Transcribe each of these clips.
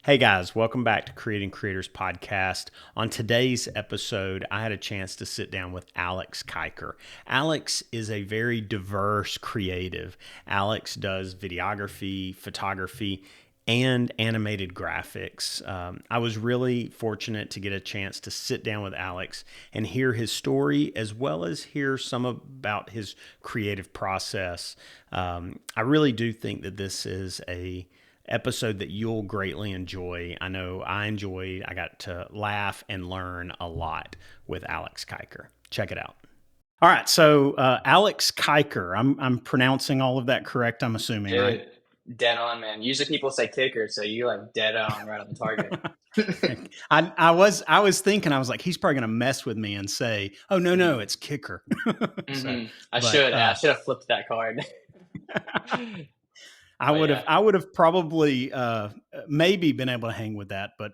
Hey guys, welcome back to Creating Creators Podcast. On today's episode, I had a chance to sit down with Alex Kiker. Alex is a very diverse creative. Alex does videography, photography, and animated graphics. I was really fortunate to get a chance to sit down with Alex and hear his story as well as hear some about his creative process. I really do think that this is a episode that you'll greatly enjoy. I know I enjoyed. I got to laugh and learn a lot with Alex Kiker. Check it out. All right, so Alex Kiker. I'm pronouncing all of that correct. I'm assuming, right? Dude, dead on, man. Usually people say kicker, so you like dead on right on the target. I was thinking, I was like, he's probably gonna mess with me and say, oh no, it's Kicker. So, hmm but I should have flipped that card. I But would have yeah. I would have probably maybe been able to hang with that, but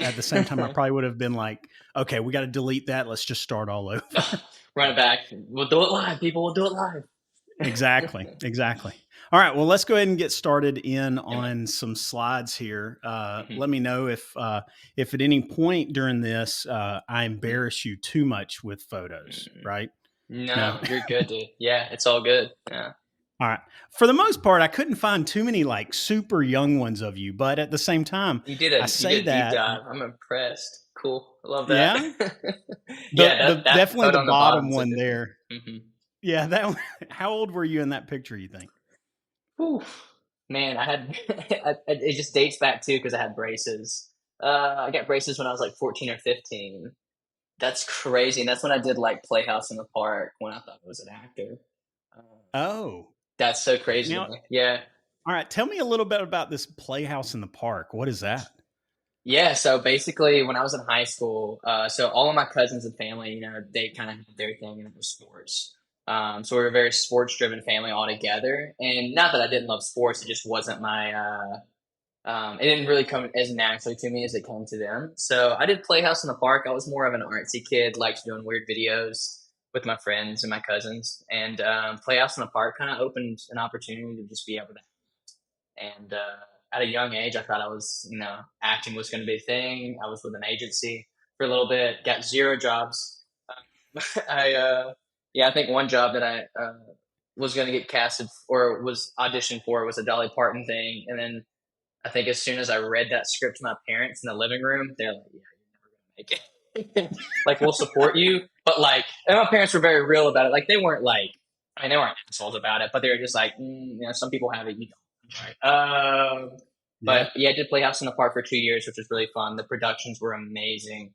at the same time I probably would have been like, okay, we got to delete that. Let's just start all over. Run it back. We'll do it live, people. We'll do it live. Exactly. All right, well, let's go ahead and get started in Yeah, man. on some slides here. hmm Let me know if at any point during this I embarrass you too much with photos. Right? No. No, you're good, dude. Yeah, it's all good. Yeah. All right. For the most part, I couldn't find too many like super young ones of you, but at the same time, I You say did a deep that, dive. I'm impressed. Cool. I love that. yeah, Yeah, the that definitely photo the on the bottom bottom is so one different. there. hmm Yeah, that one, how old were you in that picture, you think? Whew. Man, I had it just dates back too because I had braces. I got braces when I was like 14 or 15. That's crazy, and that's when I did like Playhouse in the Park when I thought I was an actor. Uh, Oh, that's so crazy to now, me. Yeah, all right. Tell me a little bit about this Playhouse in the Park. What is that? yeah. So basically, when I was in high school, so all of my cousins and family, they kind of had their thing, and it was sports. So we were a very sports-driven family altogether. And not that I didn't love sports, it just wasn't my it didn't really come as naturally to me as it came to them. So I did Playhouse in the Park. I was more of an artsy kid, liked doing weird videos with my friends and my cousins. And Playhouse in the Park kind of opened an opportunity to just be able to. And at a young age, I thought acting was going to be a thing. I was with an agency for a little bit, got zero jobs. I, yeah, I think one job that I was going to get casted or was auditioned for was a Dolly Parton thing. And then I think as soon as I read that script to my parents in the living room, they're like, "Yeah, you're never gonna make it. Like, we'll support you." But like, and my parents were very real about it. Like, they weren't like, I mean, they weren't assholes about it, but they were just like, some people have it, you don't. Right. Yeah. But yeah, I did Playhouse in the Park for 2 years, which was really fun. The productions were amazing.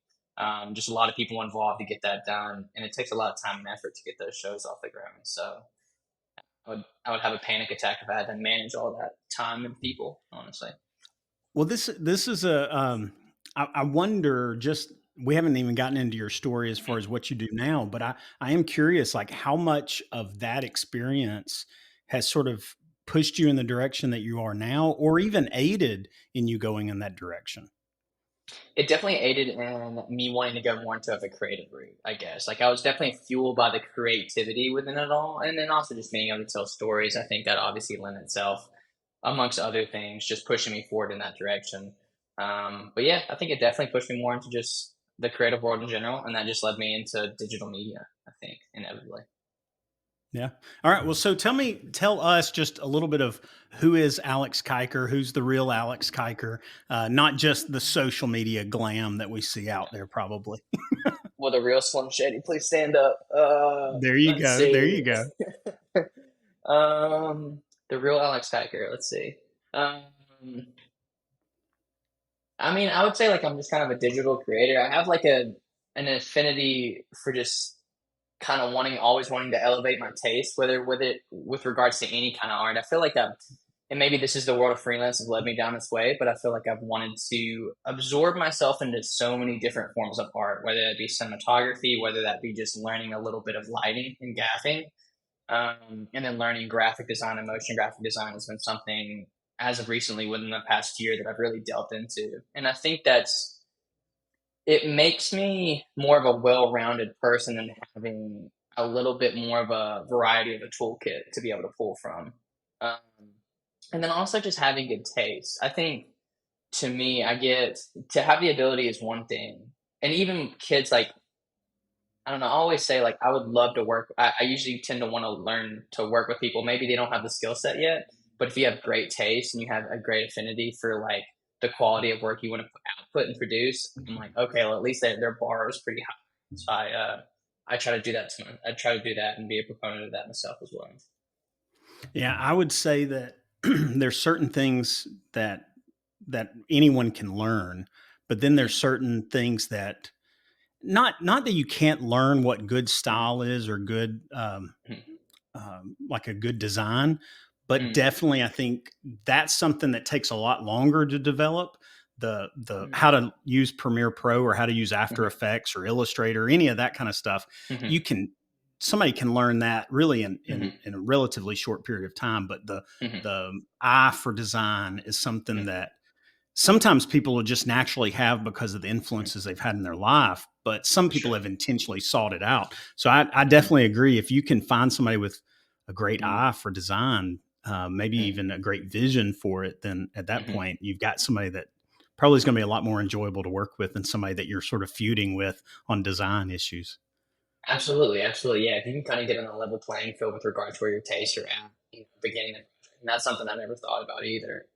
Just a lot of people involved to get that done, and it takes a lot of time and effort to get those shows off the ground. So I would have a panic attack if I had to manage all that time and people, honestly. Well, this is a I wonder just we haven't even gotten into your story as far as what you do now, but I am curious like how much of that experience has sort of pushed you in the direction that you are now or even aided in you going in that direction. It definitely aided in me wanting to go more into a creative route, I guess. Like I was definitely fueled by the creativity within it all, and then also just being able to tell stories. I think that obviously lent itself, amongst other things, just pushing me forward in that direction. But yeah, I think it definitely pushed me more into just the creative world in general, and that just led me into digital media. I think inevitably. Yeah. All right. Well, so tell us just a little bit of who is Alex Kiker, who's the real Alex Kiker, not just the social media glam that we see out there, probably. Will the real Slim Shady please stand up? There you Let's go. There see. you go. The real Alex Kiker. Let's see. Um, I mean, I would say like I'm just kind of a digital creator. I have like an affinity for just kind of always wanting to elevate my taste, whether with regards to any kind of art. I feel like and maybe this is the world of freelance has led me down this way, but I feel like I've wanted to absorb myself into so many different forms of art, whether that be cinematography, whether that be just learning a little bit of lighting and gaffing, and then learning graphic design and motion graphic design has been something as of recently within the past year that I've really delved into. And I think it makes me more of a well-rounded person and having a little bit more of a variety of a toolkit to be able to pull from. Um, and then also just having good taste. I think to me, I get to have the ability is one thing, and even kids like I don't know. I always say like I would love to work. I usually tend to want to learn to work with people. Maybe they don't have the skill set yet, but if you have great taste and you have a great affinity for like the quality of work you want to output and produce, I'm like, okay, well at least their bar is pretty high. So I try to do that I try to do that and be a proponent of that myself as well. Yeah, I would say that there's certain things that anyone can learn, but then there's Mm, certain things that not that you can't learn what good style is or good mm, like a good design, but mm, definitely I think that's something that takes a lot longer to develop. The mm, how to use Premiere Pro or how to use After mhm, Effects or Illustrator, any of that kind of stuff, mhm, you can somebody can learn that really mhm, in a relatively short period of time. But mhm, the eye for design is something mhm, that sometimes people will just naturally have because of the mhm, influences they've had in their life, but some for people sure. have intentionally sought it out. So I Mhm, definitely agree. If you can find somebody with a great mhm, eye for design, maybe mhm, even a great vision for it, then at that mhm. point, you've got somebody that probably is going to be a lot more enjoyable to work with than somebody that you're sort of feuding with on design issues. Absolutely, absolutely. Yeah, if you can kind of get on a level playing field with regards to where your tastes are at, beginning the project. And that's something I never thought about either.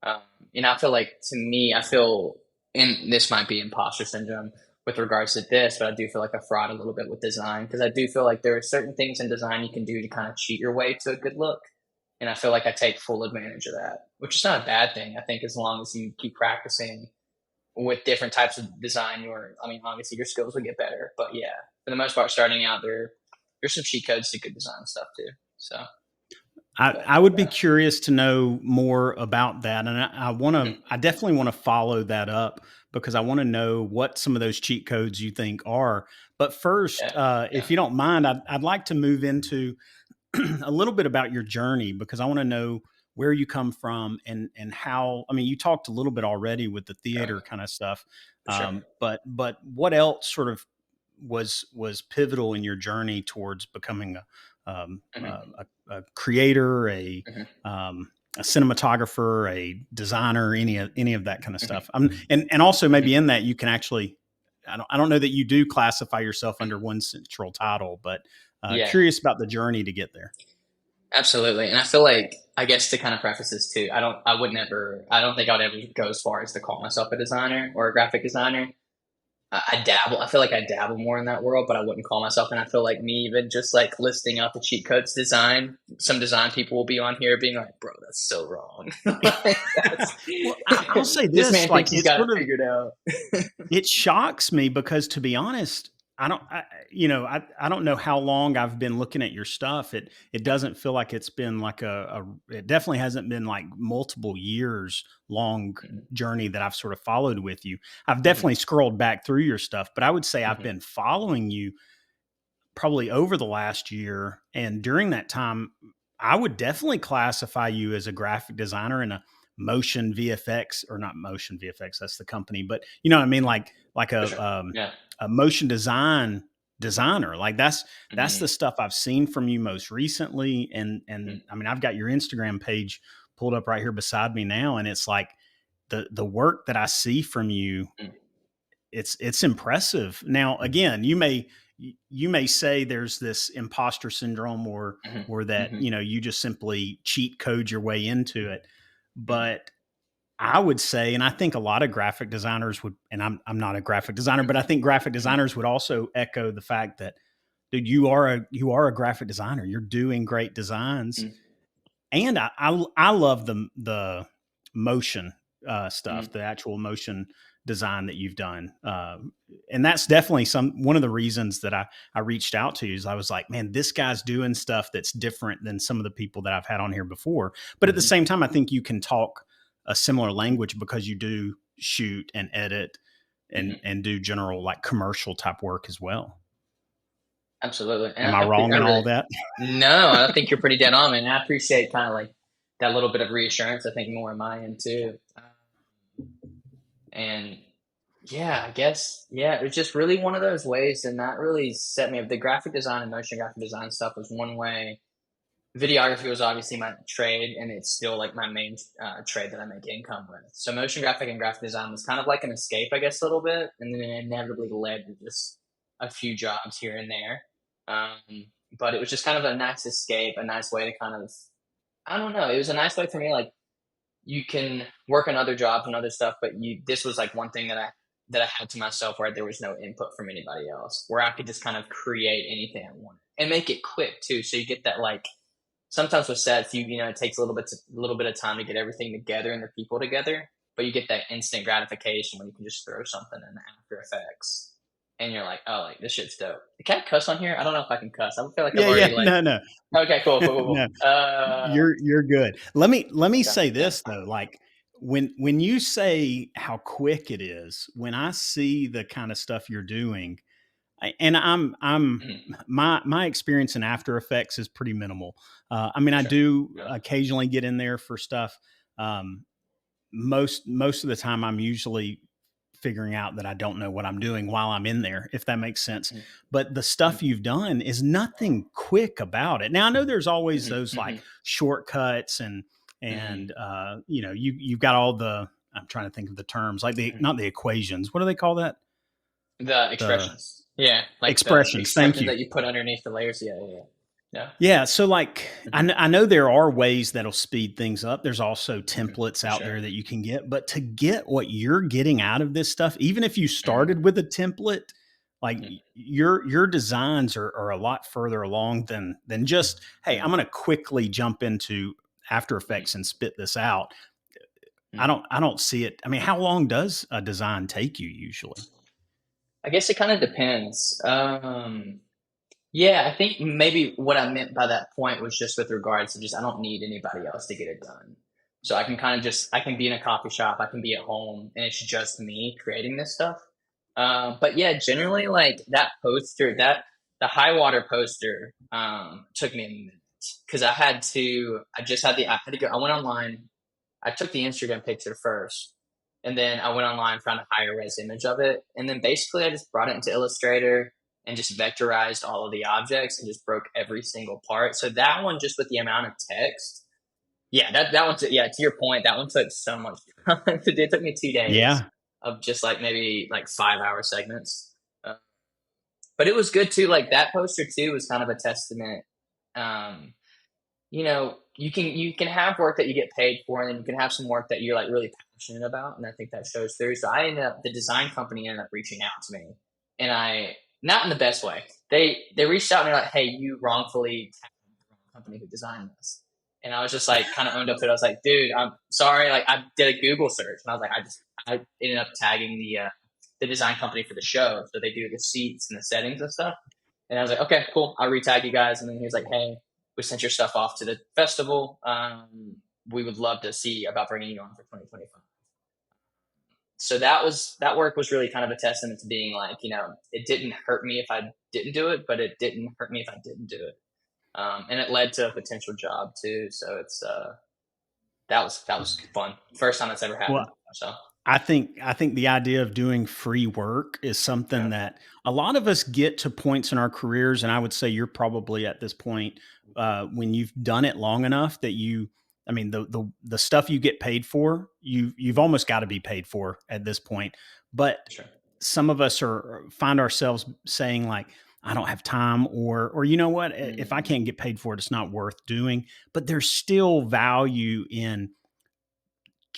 Um, I feel like to me, I feel, and this might be imposter syndrome with regards to this, but I do feel like I fraud a little bit with design because I do feel like there are certain things in design you can do to kind of cheat your way to a good look. And I feel like I take full advantage of that, which is not a bad thing. I think as long as you keep practicing with different types of design, I mean, obviously your skills will get better. But yeah, for the most part, starting out there's some cheat codes to good design stuff too. So, but I would be yeah. curious to know more about that, and I want to. Mhm. I definitely want to follow that up because I want to know what some of those cheat codes you think are. But first, Yeah, yeah, if you don't mind, I'd like to move into a little bit about your journey because I want to know where you come from and how. I mean, you talked a little bit already with the yeah, theater kind of stuff, for sure. but what else sort of was pivotal in your journey towards becoming Hmm. a creator, Hmm. a cinematographer, a designer, any of that kind of Hmm. stuff. And also maybe Hmm. in that you can actually. I don't know that you do classify yourself under one central title, but Yeah, curious about the journey to get there. absolutely. And I feel like I guess to kind of preface this too, I don't think I would ever go as far as to call myself a designer or a graphic designer. I dabble. I feel like I dabble more in that world, but I wouldn't call myself. And I feel like me even just like listing out the cheat codes design. Some design people will be on here being like, "Bro, that's so wrong." Like, Well, I'll say this this: man like thinks he's it's got it sort of figured out. it shocks me because to be honest, I don't know how long I've been looking at your stuff. It doesn't feel like it's been like it definitely hasn't been like multiple years long Mhm, journey that I've sort of followed with you. I've mhm, definitely scrolled back through your stuff, but I would say I've mhm, been following you probably over the last year. And during that time, I would definitely classify you as a graphic designer and a motion VFX or not motion VFX, that's the company, but you know what I mean? Like for sure. Yeah. a motion design designer. Like that's Mhm, the stuff I've seen from you most recently. And mhm, I mean, I've got your Instagram page pulled up right here beside me now. And it's like the work that I see from you, mhm, it's impressive. Now, again, you may say there's this imposter syndrome mhm, or that mhm, you just simply cheat code your way into it, mhm, but I would say, and I think a lot of graphic designers would, and I'm not a graphic designer, but I think graphic mhm, designers would also echo the fact that, dude, you are a graphic designer. You're doing great designs, mhm, and I love the motion stuff, mhm, the actual motion design that you've done, and that's definitely one of the reasons that I reached out to you is I was like, man, this guy's doing stuff that's different than some of the people that I've had on here before. But at the mhm, same time, I think you can talk a similar mhm, language because you do shoot and edit mhm. and do general like commercial type work as well. Absolutely. And Am I wrong I in all really, that? no, I think you're pretty dead on, man. I appreciate kind of like that little bit of reassurance. I think more on my end too. And yeah, I guess, yeah, it was just really one of those ways. And that really set me up. The graphic design and motion graphic design stuff was one way videography was obviously my trade, and it's still like my main trade that I make income with. So motion graphic and graphic design was kind of like an escape, I guess, a little bit, and then it inevitably led to just a few jobs here and there. But it was just kind of a nice escape, a nice way to kind of, I don't know, it was a nice way for me. Like you can work on other jobs and other stuff, but this was like one thing that I had to myself where there was no input from anybody else, where I could just kind of create anything I wanted and make it quick too. So you get that like sometimes with sets, it takes a little bit of time to get everything together and the people together, but you get that instant gratification when you can just throw something in After Effects, and you're like, oh, like this shit's dope. Can I cuss on here? I don't know if I can cuss. I feel like I've Yeah, yeah. already like. No, no. Okay, cool, cool, cool, No. cool. You're good. Let me Okay, say yeah. this though, like when you say how quick it is, when I see the kind of stuff you're doing, and I'm Mhm. my experience in After Effects is pretty minimal. I mean, I Sure. do Yeah. occasionally get in there for stuff. Um, most of the time, I'm usually figuring out that I don't know what I'm doing while I'm in there, if that makes sense. Mhm. But the stuff Mhm. you've done is nothing quick about it. Now I know there's always Mhm. those like Mhm. shortcuts and Mhm. you've got all the, I'm trying to think of the terms, like the, Mhm. not the equations. What do they call that? The The expressions. Yeah, like the expressions. Thank expressions you. that you put underneath the layers. Yeah, yeah, yeah. Yeah, so like Yeah. I know there are ways that'll speed things up. There's also Mhm. templates For out sure. there that you can get, but to get what you're getting out of this stuff, even if you Mhm. started with a template, like Mhm. your designs are a lot further along than just, hey, I'm Mhm. going to quickly jump into After Mhm. Effects and spit this out. Mhm. I don't see it. I mean, how long does a design take you usually? I guess it kind of depends. Yeah, I think maybe what I meant by that point was just with regards to just I don't need anybody else to get it done. So I can kind of just I can be in a coffee shop, I can be at home, and it's just me creating this stuff. But yeah, generally like that poster, that the high water poster, took me a minute because I just had I had to go. I went online. I took the Instagram picture first, and then I went online, found a higher res image of it, and then basically I just brought it into Illustrator and just vectorized all of the objects and just broke every single part. So that one, just with the amount of text, yeah, that one, yeah, to your point, that one took so much time to do. It took me 2 days Yeah. of just like maybe like 5 hour segments. Uh, but it was good too. Like that poster too was kind of a testament. Um, you can have work that you get paid for, and then you can have some work that you're like really passionate about, and I think that shows through. So the design company ended up reaching out to me, and I not in the best way. They reached out and they're like, "Hey, you wrongfully tagged the wrong company who designed this," and I was just like, kind of owned up to it. I was like, "Dude, I'm sorry." Like I did a Google search, and I was like, I ended up tagging the design company for the show, so they do the seats and the settings and stuff. And I was like, okay, cool. I'll retag you guys. And then he was like, hey, we sent your stuff off to the festival. We would love to see about bringing you on for 2025. So that work was really kind of a testament to being like, it didn't hurt me if I didn't do it, but it didn't hurt me if I didn't do it. And it led to a potential job too. So that was fun. First time that's ever Well, happened. So I think the idea of doing free work is something yeah, that a lot of us get to points in our careers, and I would say you're probably at this point when you've done it long enough that I mean, the stuff you get paid for, you've almost got to be paid for at this point. But sure. some of us are find ourselves saying like, I don't have time, or you know what, if I Mm-hmm. can't get paid for it, it's not worth doing. But there's still value in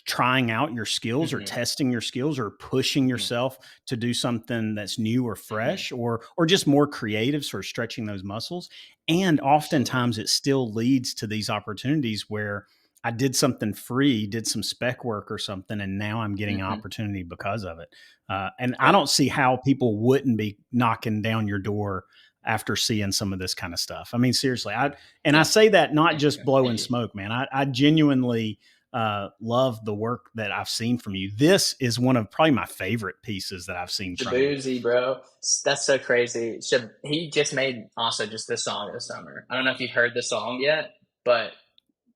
trying out your skills or Mm-hmm. testing your skills or pushing Mm-hmm. yourself to do something that's new or Mm-hmm. fresh or just more creative, sort of stretching those muscles. And Absolutely. oftentimes it still leads to these opportunities where I did something free, did some spec work or something, and now I'm getting an Mm-hmm. opportunity because of it. And I Yeah. don't see how people wouldn't be knocking down your door after seeing some of this kind of stuff. I mean, seriously, I Yeah. say that not Thank you, just man. blowing Thank you. smoke, man. I genuinely love the work that I've seen from you. This is one of probably my favorite pieces that I've seen from you. Shabuzi, bro. That's so crazy. He just made also just this song this summer. I don't know if you've heard the song yet, but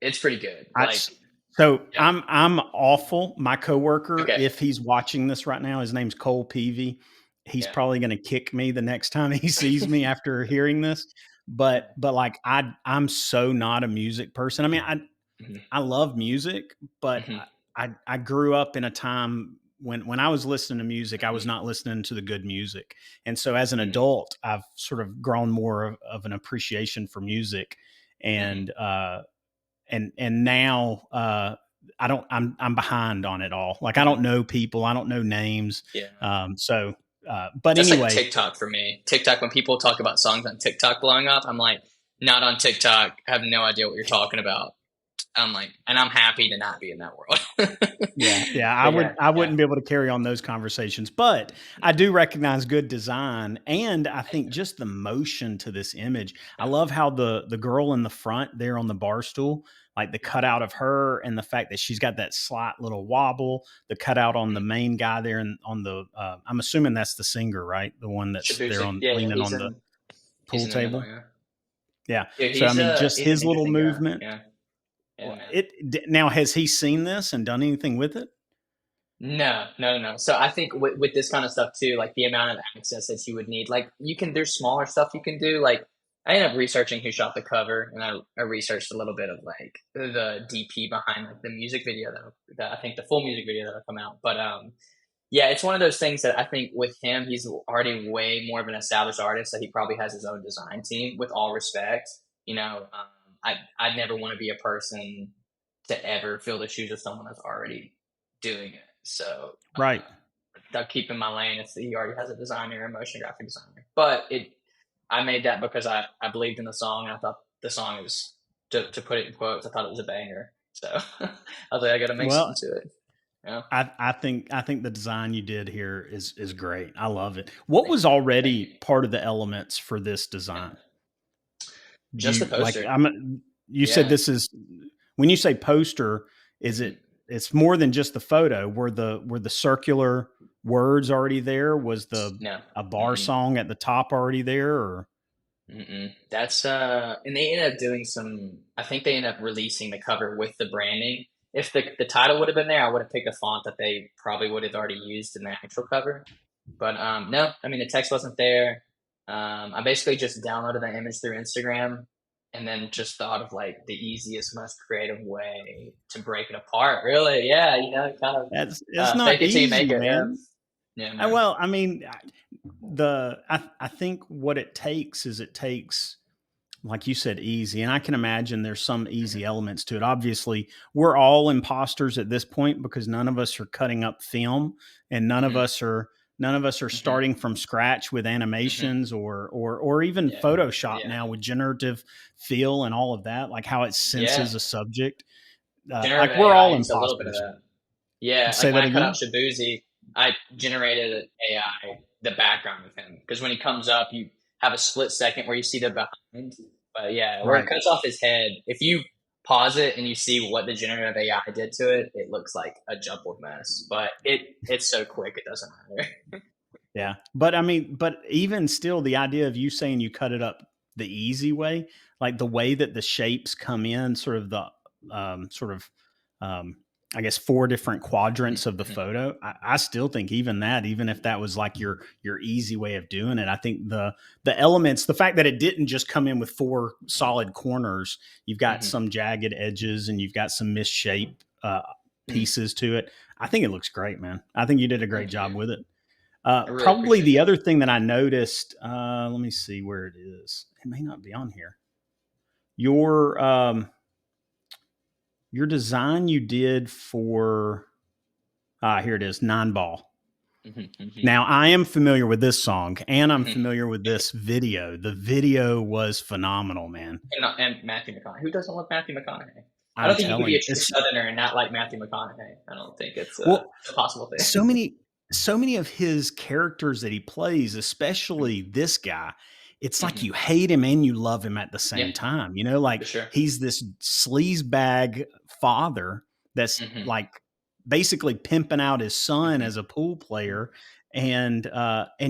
it's pretty good. I, Like, so yeah. I'm awful. My coworker, Okay. if he's watching this right now, his name's Cole Peavy. He's Yeah. probably going to kick me the next time he sees me after hearing this. but Yeah. like I'm so not a music person. I mean, Mhm. I love music, but Mhm. I grew up in a time when I was listening to music, I was Mhm. not listening to the good music. And so as an Mhm. adult, I've sort of grown more of an appreciation for music. Mhm. And and now I'm behind on it all. Like I Mhm. don't know people, I don't know names. Yeah. So but That's like anyway, TikTok for me. TikTok, when people talk about songs on TikTok blowing up, I'm like, not on TikTok. I have no idea what you're talking about. I'm like, and I'm happy to not be in that world. yeah, But yeah, I yeah, wouldn't be able to carry on those conversations, but I do recognize good design, and I think just the motion to this image. I yeah. love how the girl in the front there on the bar stool, like the Mhm. cutout of her, and the fact that she's got that slight little wobble. The cutout on the Mhm. main guy there, and on the I'm assuming that's the singer, right? The one that's there Shabuzik, on yeah, yeah, leaning on the he's pool in the middle, table. yeah. Yeah. Yeah, So I mean, just he's an his little interesting guy. movement. Yeah, yeah, Well, man. now has he seen this and done anything with it? No, no, no. So I think with this kind of stuff too, like the amount of access that you would need, like you can, there's smaller stuff you can do. Like I ended up researching who shot the cover, and I researched a little bit of like the DP behind like the music video that I think the full music video that'll come out. But yeah, it's one of those things that I think with him, he's already way more of an established artist, that he probably has his own design team. With all respect, I'd never want to be a person to ever fill the shoes of someone that's already doing it. So Right. I'll keep in my lane. It's he already has a designer, a motion graphic designer. But I made that because I believed in the song, and I thought the song was, to put it in quotes, I thought it was a banger. So I was like, I got to make Well, something to it. Yeah. I think the design you did here is great. I love it. What Thank was you. Thank you. already part of the elements for this Yeah. design? Do Just the you like poster. you said Yeah. this is when you say poster, is Mhm. it's more than just the photo. Were the circular words already there? Was the No. a bar Mm-mm. song at the top already there or Mm-mm. That's and they ended up doing some. I think they ended up releasing the cover with the branding. If the title would have been there, I would have picked a font that they probably would have already used in the actual cover. But no, I mean the text wasn't there. I basically just downloaded the image through Instagram, and then just thought of like the easiest, most creative way to break it apart. Really, yeah, kind of that's it's fake not it till you make easy, it. Yeah, man. yeah, man. Well, I mean, I think what it takes is it takes like you said, easy. And I can imagine there's some Hmm. easy elements to it. Obviously, we're all imposters at this point because none of us are cutting up film and Hmm. none of us are Hmm. starting from scratch with Hmm. animations or even Yeah, Photoshop yeah, now with generative feel and all of that, like how it yeah. senses a subject. Like Generative we're AI all used a little bit of imposters. that. Yeah, like Say when that I cut out again. Shabuzi, I generated an AI the background of him, because when he comes up, you have a split second where you see the behind. But yeah, where it Right. cuts off his head, if you pause it and you see what the generative AI did to it, it looks like a jumbled mess. But it's so quick, it doesn't matter. Yeah. But I mean, but even still, the idea of you saying you cut it up the easy way, like the way that the shapes come in, sort of the sort of, um, I guess, four different quadrants of the Mhm. photo. I still think even that, even if that was like your easy way of doing it, I think the elements, the fact that it didn't just come in with four solid corners, you've got Mhm. some jagged edges and you've got some misshape Mhm. pieces to it. I think it looks great, man. I think you did a great Thank job you. with it. I really Probably appreciate the that. other thing that I noticed, let me see where it is. It may not be on here. Your your design you did for here it is, Nine Ball. Mhm. Mhm. Now I am familiar with this song and I'm Mhm. familiar with this video. The video was phenomenal, man. And Matthew McConaughey. Who doesn't love Matthew McConaughey? I don't I'm think you can be telling a you. true It's Southerner and not like Matthew McConaughey. I don't think well, it's a possible thing. so many of his characters that he plays, especially this guy, it's like Hmm. you hate him and you love him at the Yeah, same time. You know, like for sure. he's this sleaze bag father that's Hmm. like basically pimping out his son Hmm. as a pool player. And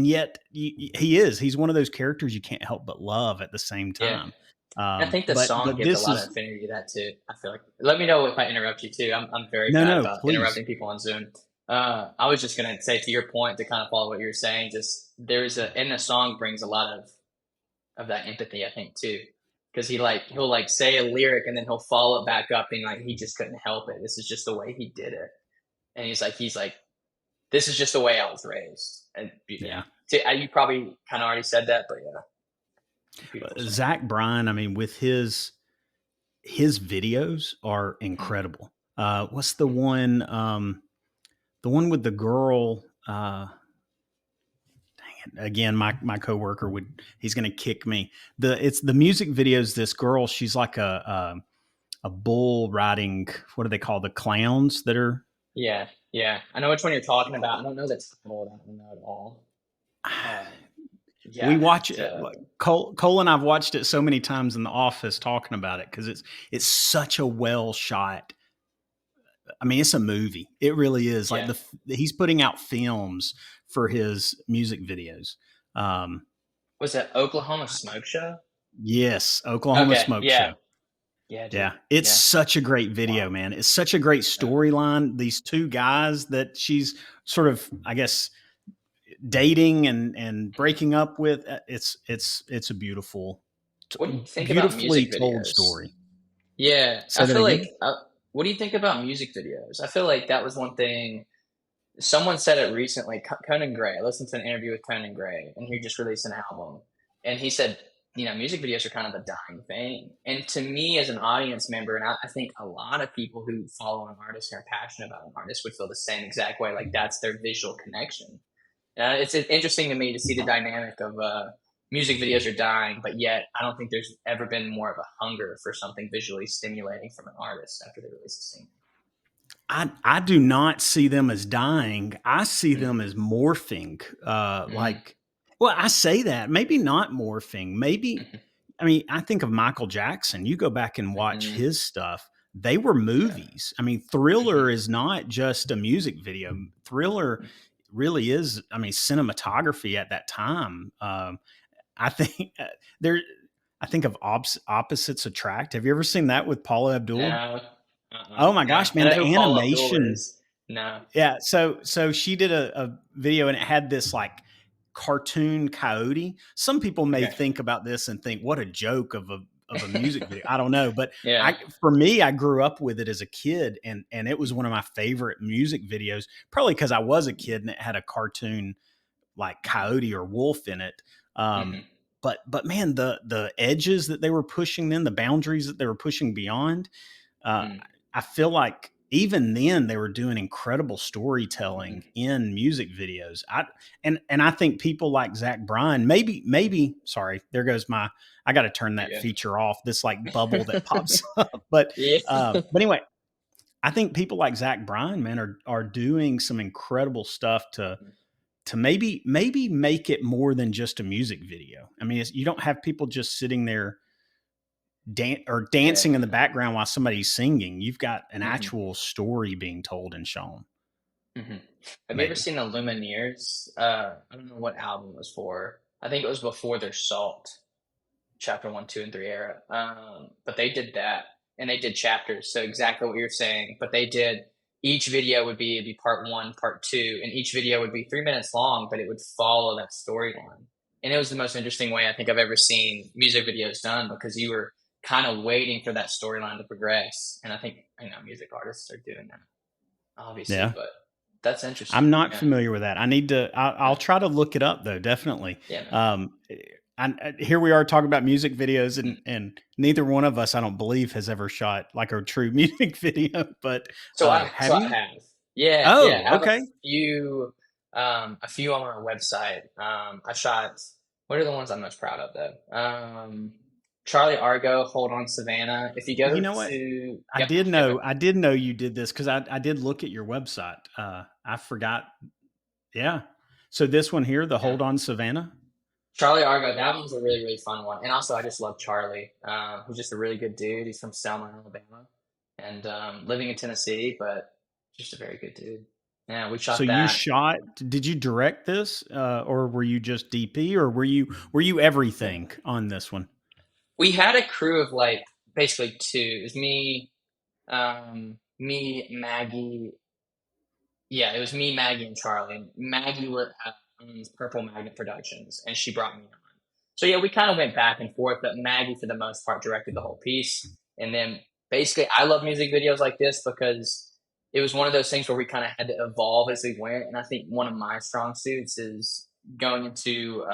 yet he's one of those characters you can't help but love at the same Yeah, time. and I think the song But gives a this lot of is affinity to that too. I feel like. Let me know if I interrupt you too. I'm very no, bad no, about please. interrupting people on Zoom. I was just gonna say, to your point, to kind of follow what you're saying. Just there's a in the song brings a lot of of that empathy, I think too, because he'll like say a lyric and then he'll follow it back up being like he just couldn't help it. This is just the way he did it, and he's like this is just the way I was raised, and yeah, Yeah. so, you probably kind of already said that, but yeah, beautiful song. Zach Bryan, I mean, with his videos are Mhm. incredible. What's the one with the girl? Again, my coworker he's going to kick me. It's the music videos. This girl, she's like a bull riding. What do they call the clowns that are? Yeah, yeah, I know which one you're talking about. I don't know the title. I don't know at all. Yeah, We I'd have watch it. to. Cole and I've watched it so many times in the office talking about it because it's such a well shot. I mean, it's a movie. It really is. Like Yeah, he's putting out films for his music videos. Um, was it Oklahoma Smoke Show? yes, Oklahoma Okay, Smoke yeah, Show. yeah, Yeah, dude, it's yeah, such a great video, wow, man. It's such a great yeah. storyline. These two guys that she's sort of, I guess, dating and Mhm. breaking up with. It's a What do you think about beautifully music told videos? story. Yeah, I Say that feel again. like. What do you think about music videos? I feel like that was one thing. Someone said it recently. Conan Gray. I listened to an interview with Conan Gray, and he just released an album, and he said, music videos are kind of a dying thing. And to me, as an audience member, and I think a lot of people who follow an artist and are passionate about an artist would feel the same exact way. Like that's their visual connection. It's interesting to me to see the dynamic of music videos are dying, but yet I don't think there's ever been more of a hunger for something visually stimulating from an artist after they release a single. I do not see them as dying. I see Mm, them as morphing. mm, Well, I say that maybe not morphing. Maybe mhm, I mean I think of Michael Jackson. You go back and watch mhm, his stuff. They were yeah, movies. I mean, mhm, Thriller is not just a music video. Thriller mhm. really is. I mean, cinematography at that time. I think there. I think of opposites attract. Have you ever seen that with Paula Abdul? No, Oh my no. gosh, I man, know the who Paul Abdul animation. is. No. Yeah, so she did a video and it had this like cartoon coyote. Some people may Okay. think about this and think what a joke of a music video. I don't know, but Yeah. I for me I grew up with it as a kid and it was Mhm, one of my favorite music videos probably cuz I was a kid and it had a cartoon like mhm, coyote or wolf in it. Um mhm, but man, the edges that they were pushing then, the boundaries that they were pushing beyond, uh, mhm, I feel like even then they were doing incredible storytelling mhm. in music videos. And I think people like Zach Bryan, maybe sorry, there goes my I got to turn that You're feature off. This like bubble that good. pops up, but Yeah. but anyway, I think people like Zach Bryan, man, are doing some incredible stuff to maybe make it more than just a music video. I mean, you don't have people just sitting there or Yeah. dancing in the background while somebody's singing. You've got an Mhm, actual story being told and shown. mhm. Have you ever Maybe seen the Lumineers? I don't know what album it was for. I think it was before their Salt. Chapter 1, 2, and 3 era. But they did that, and they did chapters. So exactly what you're saying. But they did each video would be it'd be part one, part two, and each video would be 3 minutes long, but it would follow that storyline. And it was the most interesting way I think I've ever seen music videos done because you were kind of waiting for that storyline to progress. And I think music artists are doing that, obviously, yeah. but that's interesting. I'm not Yeah. familiar with that. I need to. I'll Yeah. try to look it up though. Definitely. Yeah, man. Um, here we are talking about music videos, Mhm. and neither one of us, I don't believe, has ever shot like a true music video. But So have I you? have. Yeah, yeah. Oh, I have okay. a few on our website. I shot what are the ones I'm most proud of though? Charlie Argo, Hold On Savannah. If you You go know what? to yep, yep, yep. I did know you did this because I did look at your website. I forgot. Yeah. So this one here, the Yeah. Hold On Savannah. Charlie Argo, that one's a really, really fun one. And also I just love Charlie. Who's just a really good dude. He's from Selma, Alabama. And living in Tennessee, but just a very good dude. Yeah, we So shot you that. shot? Did you direct this, or were you just DP, or were you everything on this one? We had a crew of like basically two. It was me, Maggie. Yeah, it was me, Maggie, and Charlie. And Maggie owns Purple Magnet Productions, and she brought me on. So yeah, we kind of went back and forth, but Maggie for the most part directed the whole piece. And then basically I love music videos like this because it was one of those things where we kind of had to evolve as we went. And I think one of my strong suits is going into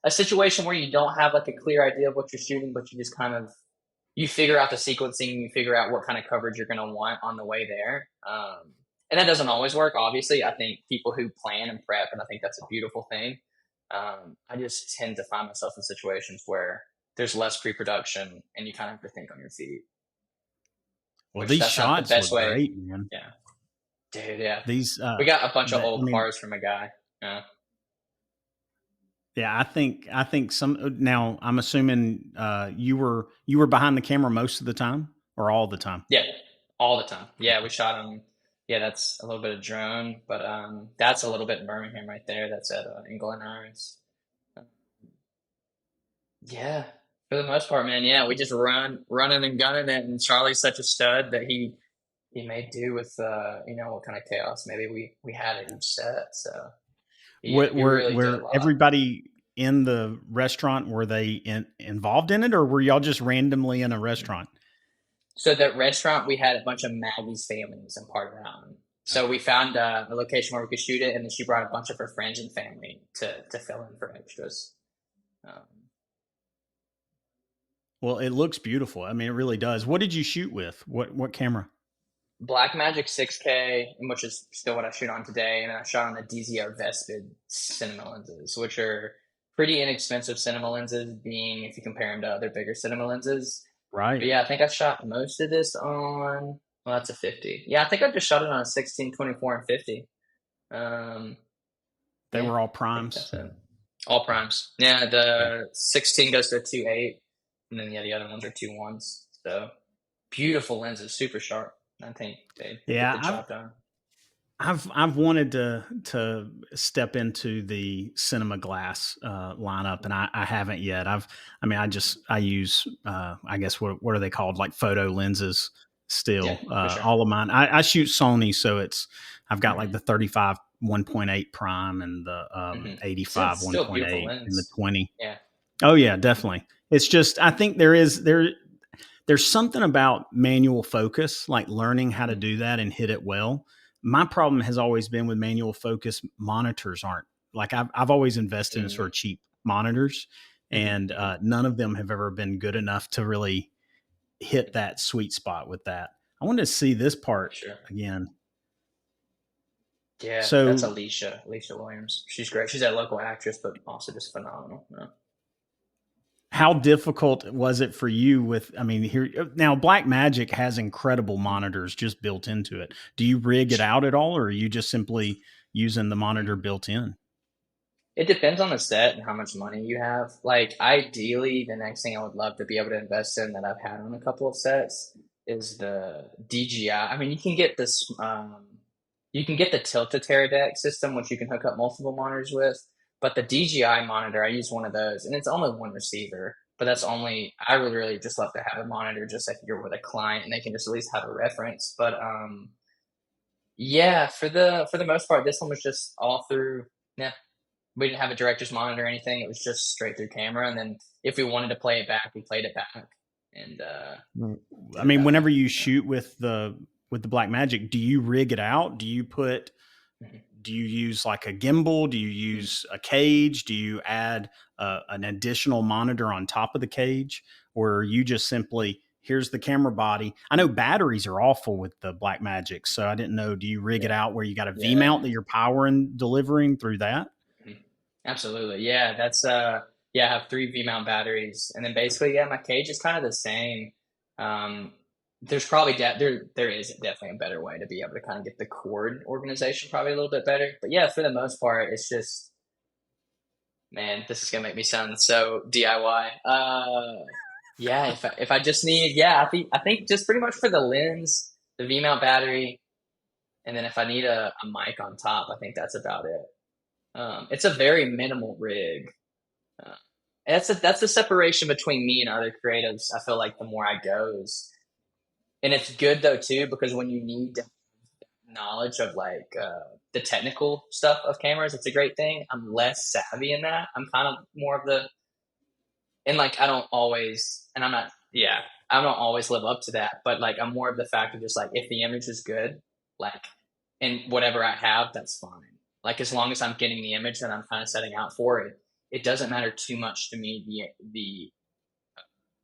a situation where you don't have like a clear idea of what you're shooting, but you just kind of you figure out the sequencing, you figure out what kind of coverage you're going to want on the way there. And that doesn't always work. Obviously, I think people who plan and prep, and I think that's a beautiful thing. I just tend to find myself in situations where there's less pre-production and you kind of have to think on your feet, Well, which these that's not the shots best look way. great, man. Yeah, dude. Yeah, These, we got a bunch of that I old mean, cars from a guy. Yeah, yeah, I think some. Now, I'm assuming you were behind the camera most of the time, or all the time. yeah, all the time. Yeah, we shot him. Yeah, that's a little bit of drone, but that's a little bit in Birmingham right there. That's at England Irons. Yeah, for the most part, man. Yeah, we just running and gunning it, and Charlie's such a stud that he made do with what kind of chaos maybe we had at each set. So he really did a Were lot. everybody in the restaurant, were they involved in it, or were y'all just randomly in a restaurant? So that restaurant, we had a bunch of Maggie's families in part of Mountain. So we Okay. found a location where we could shoot it, and then she brought a bunch of her friends and family to fill in for extras. Um, Well, it looks beautiful. I mean, it really does. What did you shoot with? What camera? Blackmagic 6K, which is still what I shoot on today, and then I shot on the DZO Vespid cinema lenses, which are pretty inexpensive cinema lenses, being if you compare them to other bigger cinema lenses. But Right. yeah, I think I shot most of this on. Well, that's a 50. Yeah, I think I just shot it on a 16, 24, and 50. Um, They yeah, were all I think primes. that's it. All primes. Yeah, Okay. the 16 goes to a 2.8, and then yeah, the other ones are 2.1s. So beautiful lenses, super sharp. I think they get Yeah, the job done. I've wanted to step into the cinema glass lineup, and I haven't yet. I mean, I use I guess what are they called, like photo lenses Yeah, still. for sure. All of mine, I shoot Sony, so I've got like Hmm. the 35 1.8 prime and the Hmm. 85 Still a beautiful 1.8 and the lens. 20. Yeah. Oh yeah, definitely. It's just I think there's something about manual focus, like learning how to Hmm. do that and hit it well. My problem has always been with manual focus monitors aren't like I've always invested in sort Hmm. of cheap monitors, Hmm. and Hmm. none of them have ever been good enough to really hit that sweet spot with that. I wanted to see this For part sure. again. Yeah, that's So Alicia Williams. She's great. She's a local actress, but also just phenomenal. Yeah. how difficult was it for you with, I mean, here now Black Magic has incredible monitors just built into it. Do you rig it out at all, or are you just simply using the monitor Mhm. built in? It depends on the set and how much money you have. Like, ideally, the next thing I would love to be able to invest in that I've had on a couple of sets is the DGI. I mean, you can get the tilt-a-tear deck system, which you can hook up multiple monitors with. But the DGI monitor, I use one of those, and it's only one receiver. But that's only, I would really just love to have a monitor just like you're with a client, and they can just at least have a reference. But yeah, for the most part, this one was just all through. Yeah, we didn't have a director's monitor or anything. It was just straight through camera, and then if we wanted to play it back, we played it back and I did it mean, that way. whenever you Yeah. shoot with the Black Magic, do you rig it out? Mhm. Do you use like a gimbal? Do you use a cage? Do you add an additional monitor on top of the cage? Or you just simply, here's the camera body? I know batteries are awful with the Black Magic, so I didn't know. Do you rig it Yeah, out where you got a V yeah. mount that you're powering, delivering through that? Mhm. Absolutely. Yeah, that's yeah, I have three V mount batteries. And then basically, yeah, my cage is kind of the same. Um there's probably there is definitely a better way to be able to kind of get the cord organization probably a little bit better. But yeah, for the most part, it's just man, this is gonna make me sound so DIY. Yeah, if I just need yeah, I think just pretty much for the lens, the V mount battery, and then if I need a mic on top, I think that's about it. It's a very minimal rig. Uh, and that's the separation between me and other creatives. I feel like the more I go is, and it's good though too because when you need knowledge of like the technical stuff of cameras, it's a great thing. I'm less savvy in that. I'm kind of more of the and like I don't always, and I'm not, yeah, I don't always live up to that, but like I'm more of the fact of just like if the image is good, like, and whatever I have, that's fine. Like as long as I'm getting the image that I'm kind of setting out for it, it doesn't matter too much to me the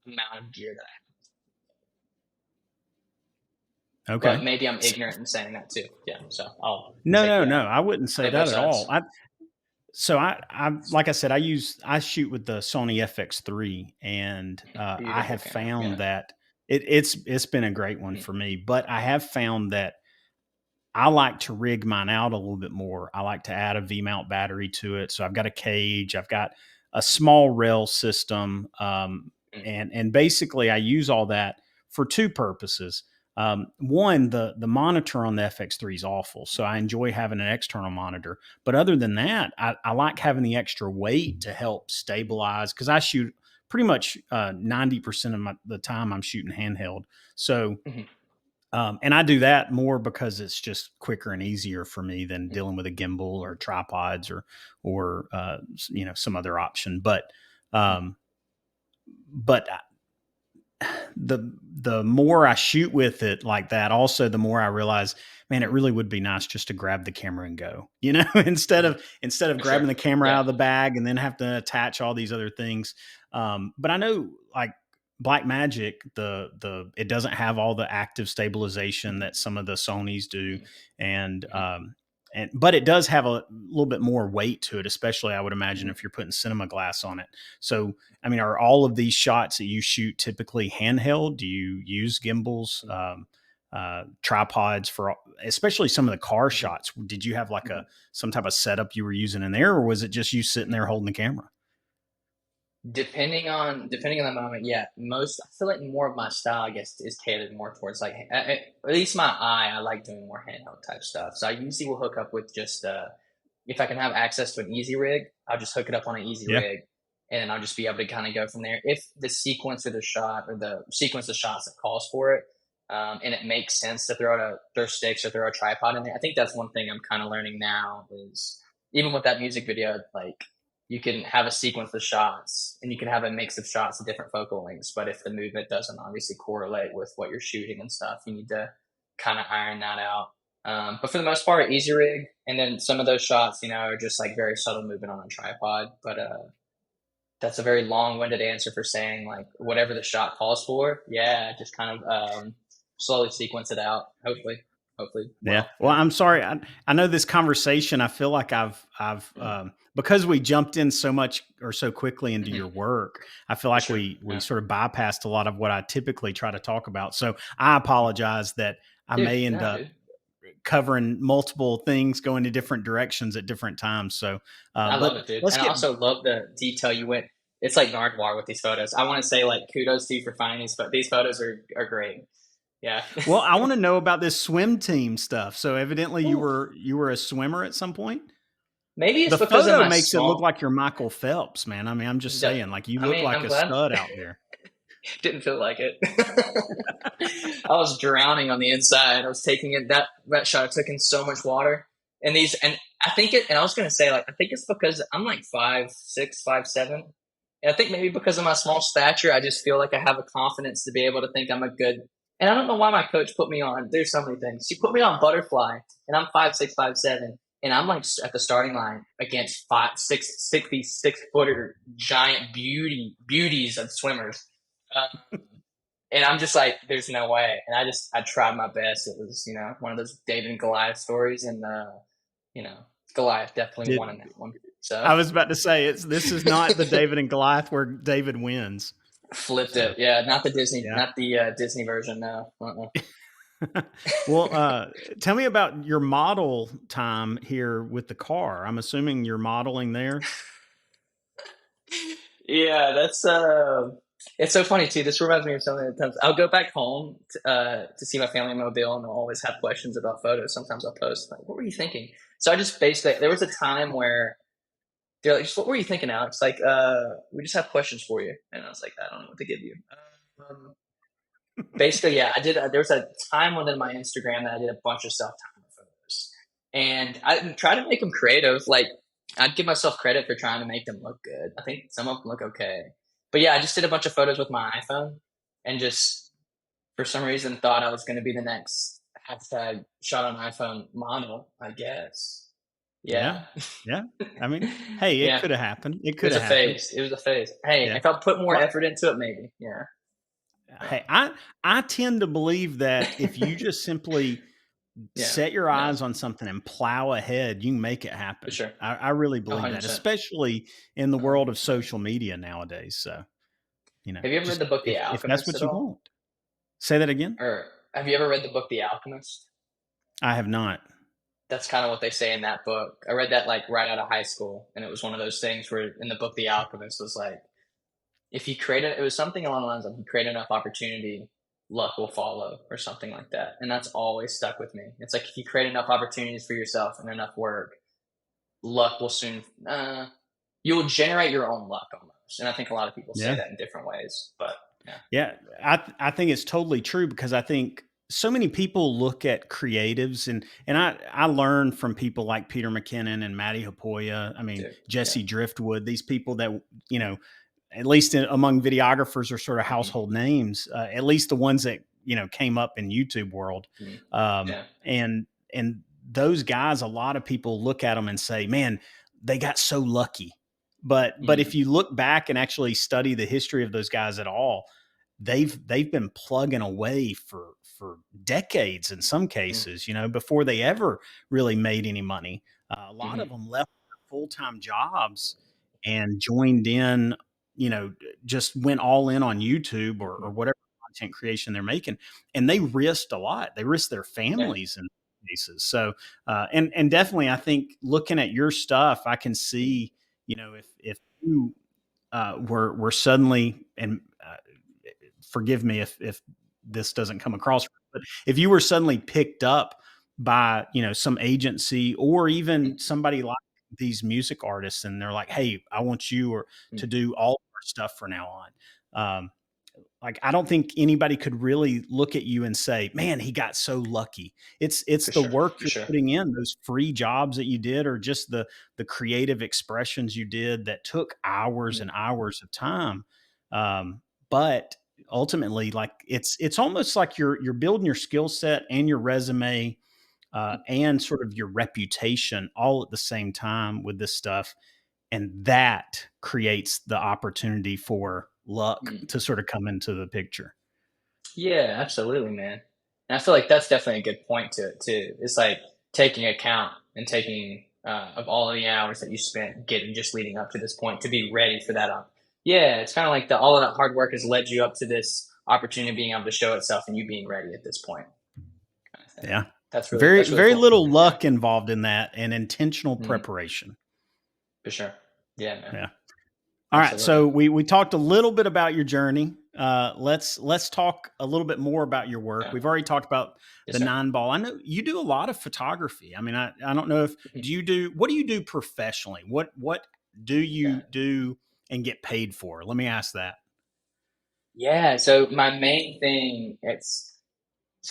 amount of gear that I have. But Okay. maybe I'm ignorant in saying that too. Yeah, so I'll No, take no, no. I wouldn't say play that both at all. sides. Like I said, I shoot with the Sony FX3, and I Beautiful have camera. found Yeah. that it's been a great one Mhm. for me. But I have found that I like to rig mine out a little bit more. I like to add a V mount battery to it. So I've got a cage, I've got a small rail system, Mhm. and basically I use all that for two purposes. One, the monitor on the FX3 is awful, so I enjoy having an external monitor. But other than that, I like having the extra weight to help stabilize because I shoot pretty much 90% of the time I'm shooting handheld. So Mhm. and I do that more because it's just quicker and easier for me than Mhm. dealing with a gimbal or tripods or some other option. Mhm. Um, but the more I shoot with it like that, also the more I realize, man, it really would be nice just to grab the camera and go, Mhm. instead of For sure. grabbing the camera out Yeah. of the bag and then have to attach all these other things. But I know like Black Magic, the it doesn't have all the active stabilization Mhm. that some of the Sonys do, Mhm. and Mhm. but it does have a little bit more weight to it, especially I would imagine Mhm. if you're putting cinema glass on it. So I mean, are all of these shots that you shoot typically handheld? Do you use gimbals, Mhm. tripods for, especially some of the car Mhm. shots? Did you have like Mhm. some type of setup you were using in there, or was it just you sitting Mhm. there holding the camera? Depending on the moment, yeah. Most I feel like more of my style, I guess, is tailored more towards like at least my eye. I like doing more handheld type stuff. So I usually will hook up with just if I can have access to an easy rig, I'll just hook it up on an easy Yeah. rig, and then I'll just be able to kind of go from there. If the sequence of the shot or the sequence of shots that calls for it, and it makes sense to throw sticks or throw a tripod in there. I think that's one thing I'm kind of learning now is even with that music video, like you can have a sequence of shots and you can have a mix of shots at different focal lengths. But if the movement doesn't obviously correlate with what you're shooting and stuff, you need to kind of iron that out. But for the most part, easy rig, and then some of those shots, are just like very subtle movement on a tripod. But that's a very long-winded answer for saying like whatever the shot calls for. Yeah, just kind of slowly sequence it out. Hopefully, Yeah. well, Well, I'm sorry. I know this conversation. I feel like I've Mhm. because we jumped in so much or so quickly into Mhm. your work. I feel For like sure. we Yeah, sort of bypassed a lot of what I typically try to talk about. So I apologize that I dude. may end No, up dude. covering multiple things, going to different directions at different times. So, I love but it, dude. let's And I get also love the detail you went. It's like Nardwar with these photos. I want to say like kudos to you for finding these, but these photos are great. Yeah. well. I want to know about this swim team stuff. So evidently Ooh. you were a swimmer at some point. Maybe it's The because of photo my makes it look small. like you're Michael Phelps, man. I mean, I'm just saying, like you I look mean, like I'm a glad. stud out there. Didn't feel like it. I was drowning on the inside. I was taking it that shot. I took in so much water, and I think it. And I was gonna say like I think it's because I'm like 5'6", 5'7", and I think maybe because of my small stature, I just feel like I have a confidence to be able to think I'm a good. And I don't know why my coach put me on. There's so many things. She put me on butterfly, and I'm 5'6", 5'7", and I'm like at the starting line against 6'6" giant beauties of swimmers. Um, and I'm just like, there's no way. And I tried my best. It was, one of those David and Goliath stories, and you know, Goliath definitely Did won in that one. So I was about to say this is not the David and Goliath where David wins. flipped So it. Yeah, not the Disney, yeah. not the Disney version. No. Well, tell me about your model time here with the car. I'm assuming you're modeling there. Yeah, that's it's so funny too. This reminds me of something that times I'll go back home to see my family in Mobile, and they'll always have questions about photos. Sometimes I'll post like, "What were you thinking?" So I just basically there was a time where they're like, just what were you thinking, Alex? Like, we just have questions for you. And I was like, I don't know what to give you. Um, basically, yeah, I did. There was a time within my Instagram that I did a bunch of self timer photos, and I tried to make them creative. Like, I'd give myself credit for trying to make them look good. I think some of them look okay, But yeah, I just did a bunch of photos with my iPhone and just for some reason thought I was going to be the next hashtag shot on iPhone model, I guess. Yeah. Yeah. Yeah. I mean, hey, it Yeah. could have happened. It It could was a have happened. phase. It was a phase. Hey, Yeah. if I put more Well, effort into it, maybe. Yeah. hey, Um, I tend to believe that if you just simply yeah. set your No, eyes on something and plow ahead, you can make it for happen. sure. I really A believe hundred that, percent. especially in the A hundred world of percent. social media nowadays. So, Have you ever read just the book The if that's Alchemist what at you all? want. Say that again. Or have you ever read the book The Alchemist? I have not. That's kind of what they say in that book. I read that like right out of high school, and it was one of those things where in the book The Alchemist was like, if you create it, it was something along the lines of if you create enough opportunity, luck will follow, or something like that. And that's always stuck with me. It's like if you create enough opportunities for yourself and enough work, luck will soon. You'll generate your own luck almost. And I think a lot of people say Yeah. that in different ways, but yeah, Yeah, I think it's totally true because I think so many people look at creatives and I learned from people like Peter McKinnon and Matty Hapoya. I mean dude, yeah, Jesse Driftwood. These people that you know, at least among videographers, are sort of hmm household names. At least the ones that came up in YouTube world. hmm Um, yeah, and those guys, a lot of people look at them and say, "Man, they got so lucky." But if mm you look back and actually study the history of those guys at all, they've been plugging away for decades in some mm cases, before they ever really made any money. A lot hmm of them left their full-time jobs and joined in, just went all in on YouTube or whatever content creation they're making, and they risked a lot. They risked their yeah, families in cases. So, and definitely, I think looking at your stuff, I can mm see, if you were suddenly, and forgive me if this doesn't come across, but if you were suddenly picked up by some agency or mm even somebody like these music artists, and they're like, "Hey, I want you or mm. to do all our stuff from now on." Like, I don't think anybody could really look at you and say, "Man, he got so lucky." It's For the sure, work for you're sure. putting in, those free jobs that you did, or just the creative expressions you did that took hours Mm, and hours of time. But ultimately, like, it's almost like you're building your skill set and your resume, mm, and sort of your reputation all at the same time with this stuff, and that creates the opportunity for luck mm. to sort of come into the picture. Yeah, absolutely, man. And I feel like that's definitely a good point to it too. It's like taking account and taking of all of the hours that you spent getting just leading up to this point to be ready for that. Yeah, it's kind of like the all of that hard work has led you up to this opportunity being able to show itself and you being ready at this point, kind of thing. Yeah. That's Very, really very cool. little Yeah, luck involved in that, and intentional hmm preparation. for sure. Yeah, man, Yeah. All right. absolutely. So we talked a little bit about your journey. Let's talk a little bit more about your work. Yeah, We've already talked about yes, the sir. 9 ball. I know you do a lot of photography. I mean, I don't know if Mhm. what do you do professionally? What do Yeah. you do and get paid for? Let me ask that. Yeah, so my main thing, it's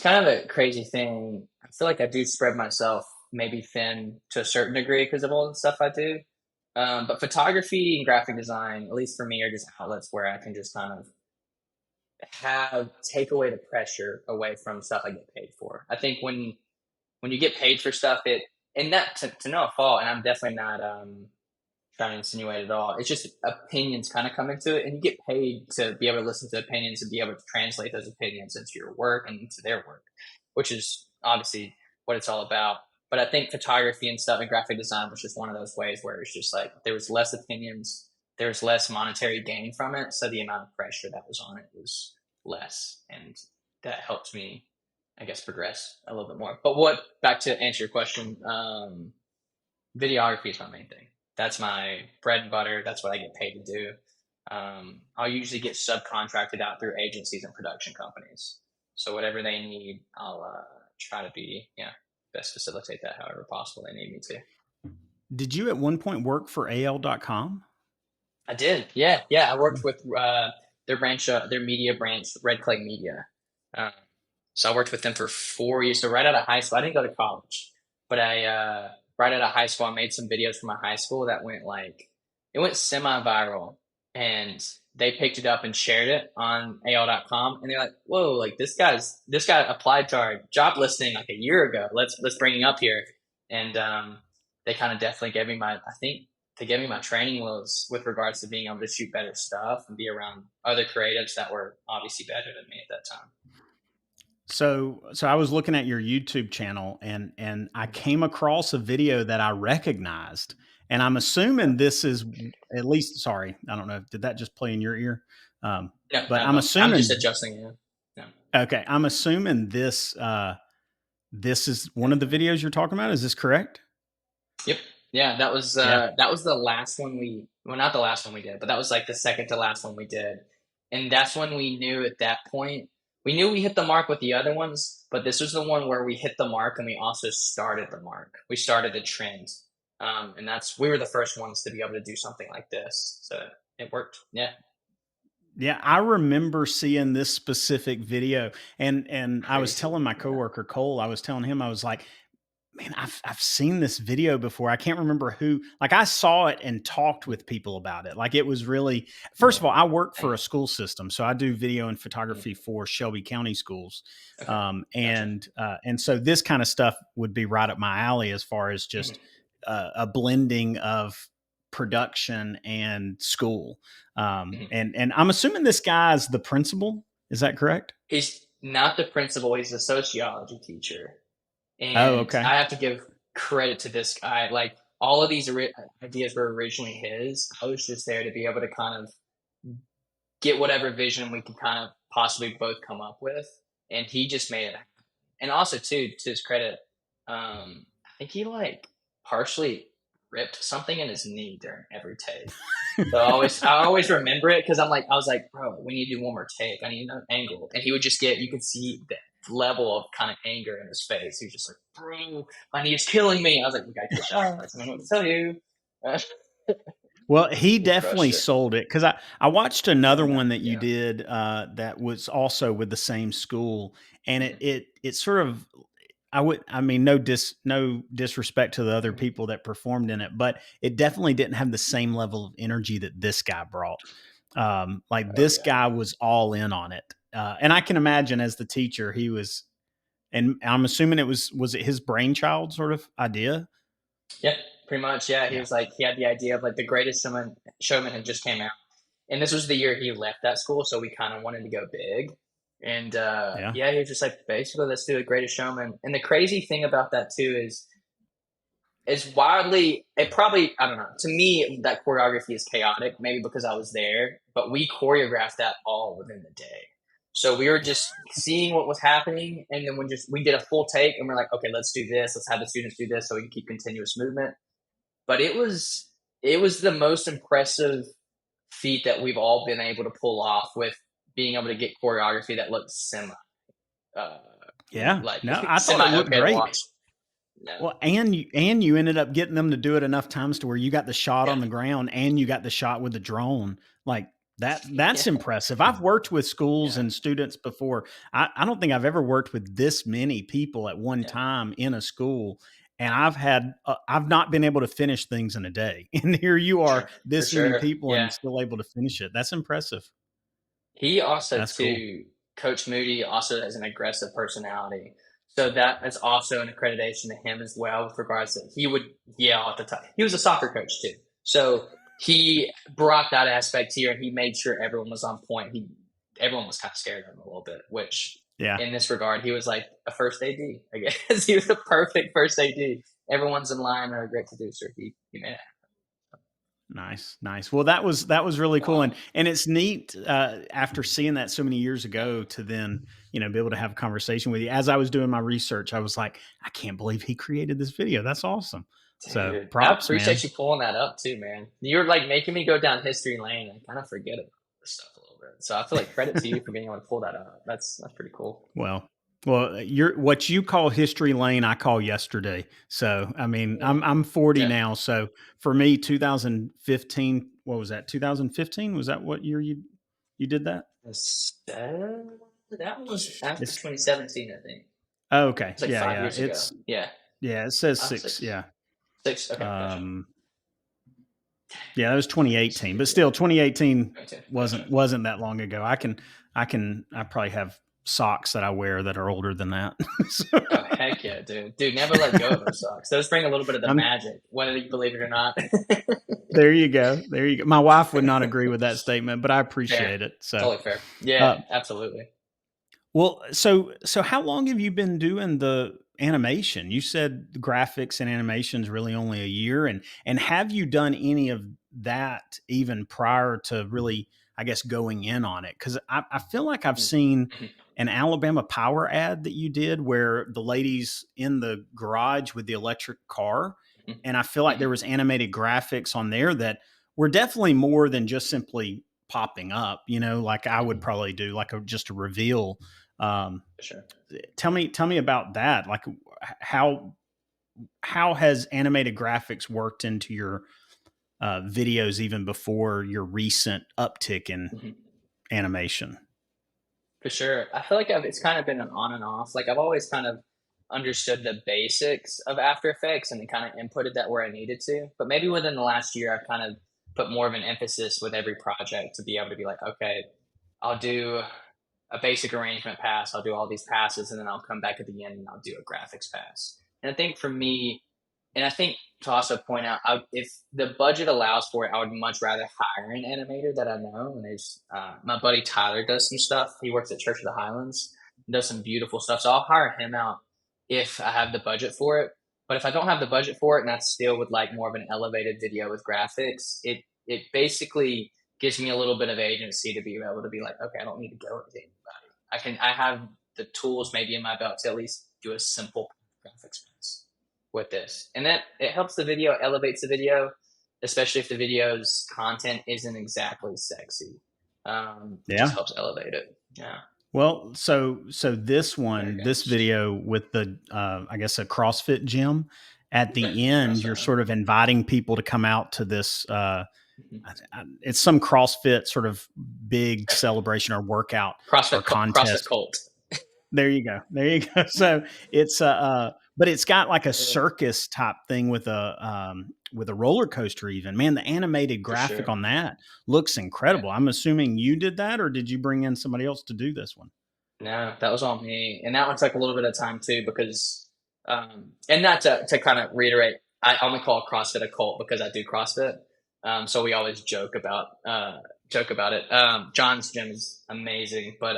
kind of a crazy thing. I feel like I do spread myself maybe thin to a certain degree because of all the stuff I do. But photography and graphic design, at least for me, are just outlets where I can just kind of have take away the pressure away from stuff I get paid for. I think when you get paid for stuff, it and that to no fault, and I'm definitely not trying to insinuate at all. It's just opinions kind of come into it, and you get paid to be able to listen to opinions and be able to translate those opinions into your work and into their work, which is obviously what it's all about. But I think photography and stuff and graphic design was just one of those ways where it's just like there was less opinions, there was less monetary gain from it, so the amount of pressure that was on it was less, and that helped me, I guess, progress a little bit more. But what back to answer your question, videography is my main thing. That's my bread and butter. That's what I get paid to do. I'll usually get subcontracted out through agencies and production companies. So whatever they need, I'll try to be best facilitate that however possible they need me to. Did you at one point work for AL.com? I did, yeah, yeah. I worked with their branch, their media branch, Red Clay Media. Um, so I worked with them for 4 years. So right out of high school, I didn't go to college, but I right out of high school, I made some videos for my high school that went like it went semi viral, and they picked it up and shared it on AL.com, and they're like, "Whoa! Like this guy applied to our job listing like a year ago. Let's bring him up here." And they kind of definitely gave me my I think they gave me my training wheels with regards to being able to shoot better stuff and be around other creatives that were obviously better than me at that time. So I was looking at your YouTube channel, and I came across a video that I recognized, and I'm Okay. assuming this is at least. Sorry, I don't know. Did that just play in your ear? No, But not at I'm all. I'm just assuming. adjusting it. No. Okay, I'm assuming this this is one of the videos you're talking about. Is this correct? Yep. Yeah, Yeah. that was the last one we well not the last one we did, but that was like the second to last one we did. And that's when we knew at that point we knew we hit the mark with the other ones, but this was the one where we hit the mark and we also started the mark. We started a trend. And that's we were the first ones to be able to do something like this. So it worked. Yeah. Yeah, I remember seeing this specific video, and I was telling Crazy. my Yeah. coworker Cole, I was telling him, I was like, man, I've seen this video before. I can't remember who. Like, I saw it and talked with people about it. Like, it was really. First of Yeah. all, I work for Dang. a school system, so I do video and Mhm. photography for Shelby County schools, Okay. Gotcha. and so this kind of stuff would be right up my alley as far as Mhm. just a blending of production and school. Mhm. And I'm assuming this guy's the principal. Is that correct? He's not the principal, he's a sociology teacher. Oh, And okay. I have to give credit to this guy. Like all of these ideas were originally his. I was just there to be able to kind of get whatever vision we could kind of possibly both come up with, and he just made it. And also, too, to his credit, I think he like partially ripped something in his knee during every take. So I always remember it because I was like, bro, we need to do one more take. I need another angle. And he would just you could see the level of kind of anger in his face. He was just like, bro, my knee is killing me. I was like, we got to get shots. I don't know what to tell you. Well, he He definitely crushed it. sold it because I watched another Yeah. one that you Yeah. did that was also with the same school, and Mhm. it sort of I mean no disrespect to the other Mhm. people that performed in it, but it definitely didn't have the same level of energy that this guy brought. Like Oh, this yeah. guy was all in on it, and I can imagine as the teacher he was, and I'm assuming was it his brainchild sort of idea? Yeah. Pretty much. Yeah. He Yeah, was like, he had the idea of like the greatest showman had just came out. And this was the year he left that school, so we kind of wanted to go big. And yeah, yeah, he was just like, basically, let's do a Greatest Showman. And the crazy thing about that too is wildly. It probably I don't know. To me, that choreography is chaotic, maybe because I was there, but we choreographed that all within the day. So we were just seeing what was happening, and then we did a full take, and we're like, okay, let's do this. Let's have the students do this, so we can keep continuous movement. But it was the most impressive feat that we've all been able to pull off with being able to get choreography that looks uh, yeah. like No, I thought it semi looked okay to great. watch. No, Well, and you ended up getting them to do it enough times to where you got the shot yeah, on the ground and you got the shot with the drone. Like that's yeah, impressive. I've worked with schools yeah, and students before. I don't think I've ever worked with this many people at one yeah, time in a school. And I've not been able to finish things in a day. And here you are, sure, for this many sure, people and yeah. still able to finish it. That's impressive. He also That's cool. too, Coach Moody also has an aggressive personality. So that is also an accreditation to him as well with regards to he would yell at the time. He was a soccer coach too. So he brought that aspect here and he made sure everyone was on point. Everyone was kind of scared of him a little bit, which Yeah. in this regard, he was like a first AD, I guess. He was a perfect first AD. Everyone's in line and a great producer. He made it. Nice, nice. Well, that was really cool, Wow. and it's neat after seeing that so many years Yeah. ago to then be able to have a conversation with you. As I was doing my research, I was like, I can't believe he created this video. That's awesome. So Dude, I props, appreciate man. you pulling that up too, man. You're like making me go down history lane and kind of forget about this stuff a little bit. So I feel like credit to you for being able to pull that up. That's pretty cool. Well, well, you're what you call history lane, I call yesterday. So I mean, Yeah. I'm 40 Yeah. now. So for me, 2015, what was that? 2015 was that what year you did that? That was after It's 2017, I think. oh, okay, It's like yeah, 5 yeah. years ago. Yeah. Yeah, it says Five, six. six. Yeah. Six. Okay. Gotcha. Um, Yeah, that was So 2018, good but to go. still 2018 Okay, wasn't gotcha. wasn't that long ago. I probably have socks that I wear that are older than that. So, Oh heck yeah, dude! Dude, never let go of those socks. Those bring a little bit of the I'm magic, whether you believe it or not. there you go. There you go. My wife would not agree with that statement, but I Fair, appreciate it. So, totally fair. Yeah, uh, absolutely. so how long have you been doing the animation? You said the graphics and animations really only a year, and have you done any of that even prior to really, I guess, going in on it? Because I feel like I've seen Mhm, an Alabama Power ad that you did where the lady's in the garage with the electric car, mhm, and I feel like there mhm, was animated graphics on there that were definitely more than just simply popping up. Like I would mhm, probably do like just a reveal. um, for sure. tell me about that. Like how how has animated graphics worked into your videos even before your recent uptick in Mhm. animation? For sure. I feel like it's kind of been an on and off. Like I've always kind of understood the basics of After Effects and then kind of inputted that where I needed to. But maybe within the last year, I've kind of put more of an emphasis with every project to be able to be like, okay, I'll do a basic arrangement pass. I'll do all these passes, and then I'll come back at the end and I'll do a graphics pass. And I think for me, and I think to also point out, if the budget allows for it, I would much rather hire an animator that I know. And there's my buddy Tyler does some stuff. He works at Church of the Highlands, does some beautiful stuff. So I'll hire him out if I have the budget for it. But if I don't have the budget for it, and that's still with like more of an elevated video with graphics, it basically gives me a little bit of agency to be able to be like, okay, I don't need to go to anybody. I have the tools maybe in my belt to at least do a simple graphics piece with this. And that it helps the video, elevates the video, especially if the video's content isn't exactly sexy. It just Yeah. helps elevate it. Yeah. Well, so Very this nice. video with the I guess a CrossFit gym at Yeah. the end, you're CrossFit. sort of inviting people to come out to this. Mhm. It's some CrossFit sort of big celebration or workout or CrossFit contest. cult. There you go. There you go. So it's but it's got like a Uh, circus type thing with a roller coaster. Even man, the animated for graphic sure. on that looks Yeah. incredible. I'm assuming you did that, or did you bring in somebody else to do this one? No, that was all me, and that one took a little bit of time too because, and not to kind of reiterate, I only call CrossFit a cult because I do CrossFit. So we always joke about it. John's gym is amazing, but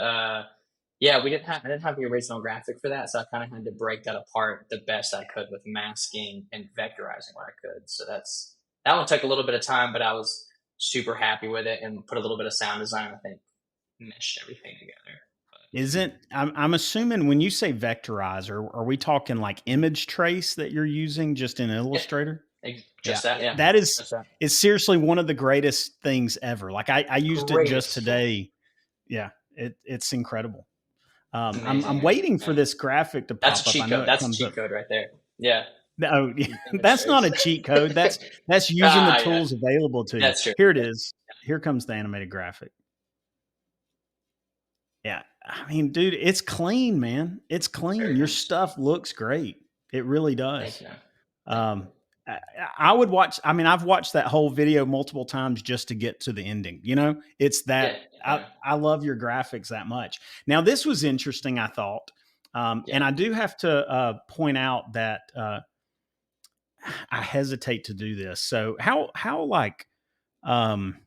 yeah, I didn't have the original graphic for that, so I kind of had to break that apart the best I could with masking and vectorizing what I could. So that one took a little bit of time, but I was super happy with it and put a little bit of sound design. I think meshed everything together. Isn't I'm assuming when you say vectorizer, are we talking like image trace that you're using just in Yeah, Illustrator? Yeah, just that. Yeah, that is just that. it's seriously one of the greatest things ever. Like I used it just Greatest tool. today. Yeah, it's incredible. It's I'm amazing. waiting for Yeah, this graphic to that's a pop up. I cheat know code. it That's a comes up. cheat code right there. Yeah, Oh, image that's not trace. a cheat code. That's using the Ah, yeah, tools available to you. that's true. Here it Yeah, is. Here comes the animated graphic. Yeah. I mean, dude, it's clean, man. It's clean. very Your nice. stuff looks great. It really Thank does. you. Thank you. Um, I, I would watch. I mean, I've watched that whole video multiple times just to get to the ending. It's Yeah, that yeah, I love your graphics that much. Now, this was interesting. I thought, yeah. and I do have to point out that I hesitate to do this. So, um,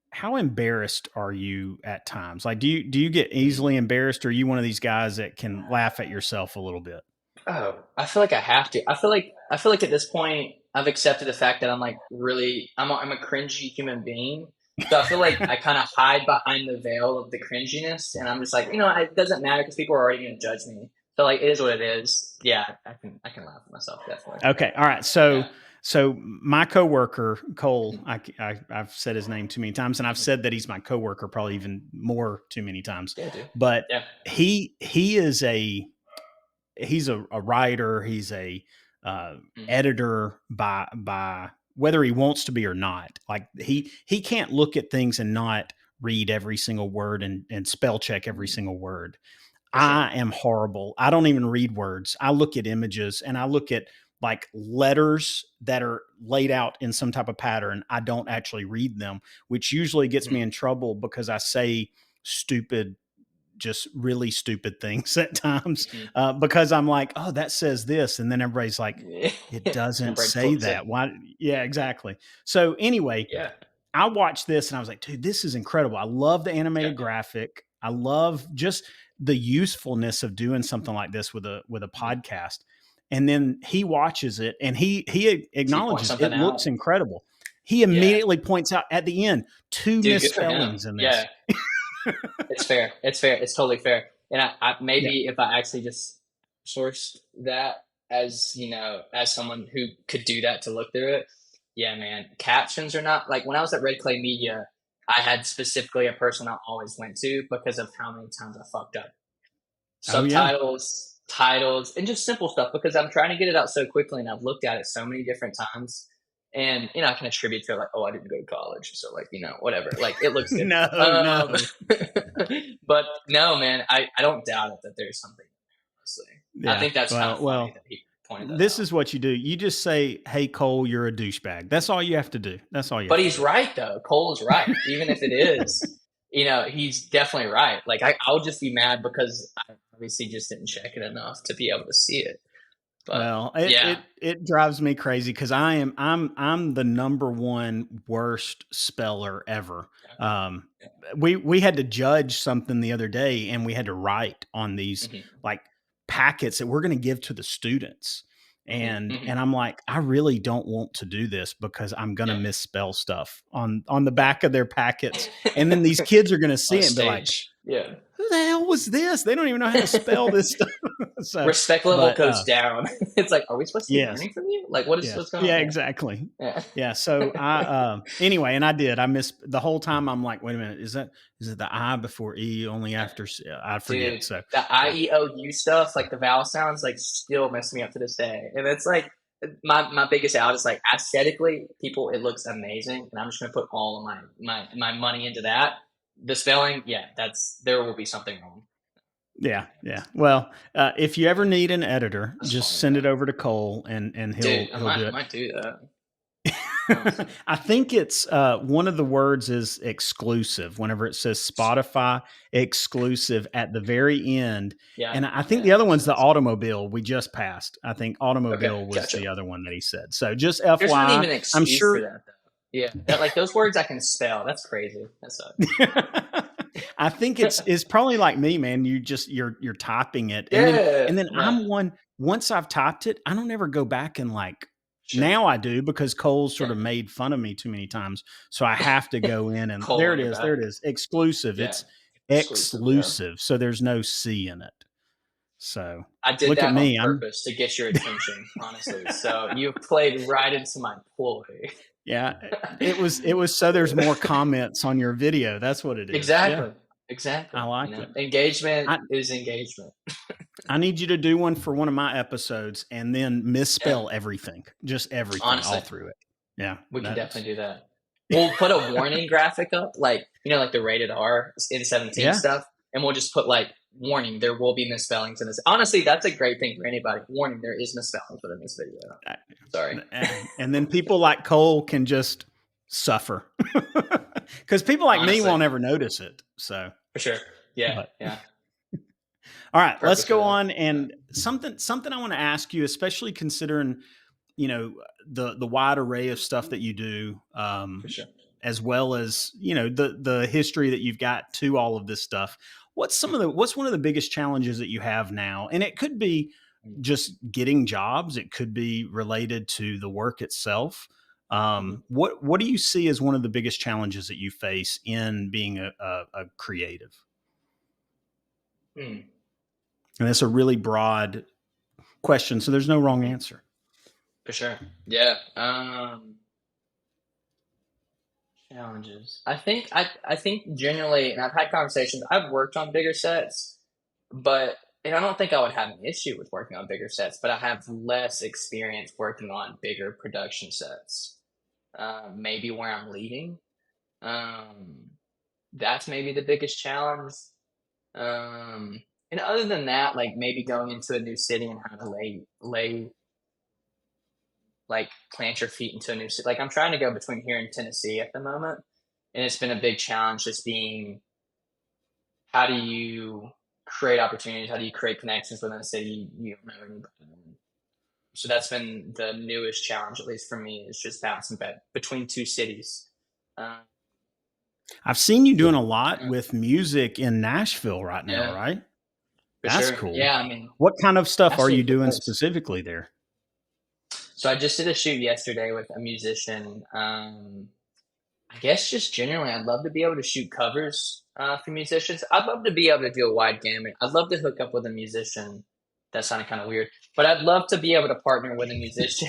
how embarrassed are you at times? Like, do you get Mm. easily embarrassed, or are you one of these guys that can laugh at yourself a little bit? Oh, I feel like I have to. I feel like at this point I've accepted the fact that I'm like really I'm a cringy human being. So I feel like I kind of hide behind the veil of the cringiness, and I'm just like, it doesn't matter because people are already going to judge me. So like, it is what it is. Yeah, I can laugh at myself definitely. Okay. All right. Yeah. So my coworker Cole, Mhm. I've said his name too many times, and I've Mhm. said that he's my coworker probably even more too many times. Yeah, dude. But Yeah. he is a writer. He's a uh, Mhm. editor by whether he wants to be or not. Like he can't look at things and not read every single word and spell check every Mhm. single word. For sure. I am horrible. I don't even read words. I look at images and I look at like letters that are laid out in some type of pattern, I don't actually read them, which usually gets me Mhm. in trouble because I say stupid, just really stupid things at times, Mhm. because I'm like, oh, that says this. And then everybody's like, it Your doesn't brain say flips it. that. Why? Yeah, exactly. So anyway, Yeah. I watched this and I was like, dude, this is incredible. I love the Yeah. animated graphic. I love just the usefulness of doing something like this with a Mhm. podcast. And then he watches it and he So you point acknowledges it something looks out. incredible. He Yeah. immediately points out at the end two Dude, good for him. misspellings in this. Yeah. It's fair. It's fair. It's totally fair. And I Yeah. maybe if I actually just sourced that as, as someone who could do that to look through it, yeah, man. Captions are not like when I was at Red Clay Media, I had specifically a person I always went to because of how many times I fucked up Oh yeah. subtitles, titles, and just simple stuff because I'm trying to get it out so quickly and I've looked at it so many different times. And I can attribute to it like, oh, I didn't go to college, so like, whatever. Like, it looks good. No, Um, no. but no, man, I don't doubt it that there's something. Honestly, I Yeah. think that's kind of funny Well, that he pointed that this out. is what you do. You just say, "Hey Cole, you're a douchebag." That's all you have to do. That's all you But have to he's do. right though. Cole's right. Even if it is, he's definitely right. Like I'll just be mad because I obviously just didn't check it enough to be able to see it. But Well, it yeah, it it drives me crazy because I'm the number one worst speller ever. Um, yeah, we had to judge something the other day, and we had to write on these yeah. like packets that we're going to give to the students. Hmm. And Hmm. and I'm like, I really don't want to do this because I'm going to Yeah, misspell stuff on the yeah. back of their packets, and then these kids are going to On see a it and be like, stage. Yeah. "Who the hell was this? They don't even know how to spell this stuff." So, Respect level but goes down. It's like, are we supposed to be yes. learning from you? Like, what is Yes. what's going on? Yeah, Yeah, exactly. yeah. Yeah. So anyway, and I did. I missed the whole time. I'm like, wait a minute, is it the I before E only Yeah. after I forget. Dude, So the I yeah. E O U stuff, like the vowel sounds, like still mess me up to this day. And it's like my biggest out is like aesthetically, people, it looks amazing, and I'm just gonna put all of my money into that. The spelling, yeah, there will be something wrong. Yeah, yeah. Well, if you ever need an editor, That's just funny send though, it over to Cole and dude. I he'll do might it. might do that honestly. I think it's one of the words is exclusive. Whenever it says Spotify exclusive at the very end, Yeah, and I think yeah, the that other makes one's the sense. automobile we just passed. I think Okay, automobile was gotcha. the other one that he said. So just There's not FYI, even an I'm excuse for sure. that though. Yeah, that like those words I can spell. That's crazy. That sucks. I think it's probably like me, man. You're typing it, Yeah, and then yeah, I'm one. Once I've typed it, I don't ever go back and like. sure. Now I do because Cole sort Yeah. of made fun of me too many times, so I have to go in and Cold there on it your is. There it back. is. Exclusive. Yeah, It's exclusive. Yeah, exclusive. So there's no C in it. So I did look at that on me. I'm purpose to get your attention, honestly. So you played right into my ploy. yeah. It was so there's more comments on your video. That's what it is. Yeah, Exactly, I exactly. like it. Engagement I is engagement. I need you to do one for one of my episodes and then Yeah, misspell everything, just everything all honestly, through it. Yeah, we can that's definitely do that. We'll put a warning graphic up, like like the rated R in 17 yeah. stuff, and we'll just put like warning. There will be misspellings in this. Honestly, that's a great thing for anybody. Warning: there is misspellings within this video. Sorry. And then people like Cole can just suffer because people like me Honestly, won't ever notice it. So, for sure. Yeah, but yeah. all right, let's Purpose for go that. on Yeah, and something I want to ask you, especially considering the wide array of stuff that you do, for sure. as well as the history that you've got to all of this stuff. What's one of the biggest challenges that you have now? And it could be just getting jobs. It could be related to the work itself. Mm-hmm. What do you see as one of the biggest challenges that you face in being a creative? Mm, And that's a really broad question, so there's no wrong mm-hmm. answer. For sure. Yeah. Challenges. I think generally, and I've had conversations. I've worked on bigger sets, but and I don't think I would have an issue with working on bigger sets, but I have less experience working on bigger production sets. Maybe where I'm leading. Um, that's maybe the biggest challenge. And other than that, like maybe going into a new city and how to lay like plant your feet into a new city. Like I'm trying to go between here and Tennessee at the moment, and it's been a big challenge just being how do you create opportunities? How do you create connections within a city you don't know anybody in? So that's been the newest challenge, at least for me, is just bouncing back between two cities. Uh, I've seen you doing a lot with music in Nashville right now, yeah, right? for That's sure. cool. Yeah, I mean, What kind of stuff are you Nashville's a good doing place. specifically there? So I just did a shoot yesterday with a musician. I guess just generally, I'd love to be able to shoot covers for musicians. I'd love to be able to do a wide gamut. I'd love to hook up with a musician. That sounded kind of weird, but I'd love to be able to partner with a musician,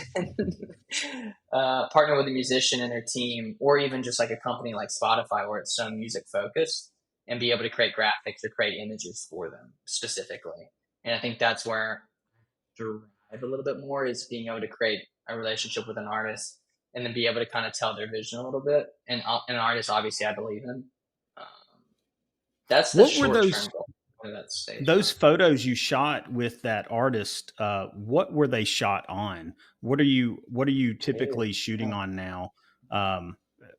partner with a musician and their team, or even just like a company like Spotify where it's so music focused, and be able to create graphics or create images for them specifically. And I think that's where drive a little bit more is being able to create a relationship with an artist and then be able to kind of tell their vision a little bit. And an artist, obviously, I believe in. Um, that's the What were short those term goal for that stage those now. photos you shot with that artist? What were they shot on? What are you Oh, typically shooting yeah. on now um,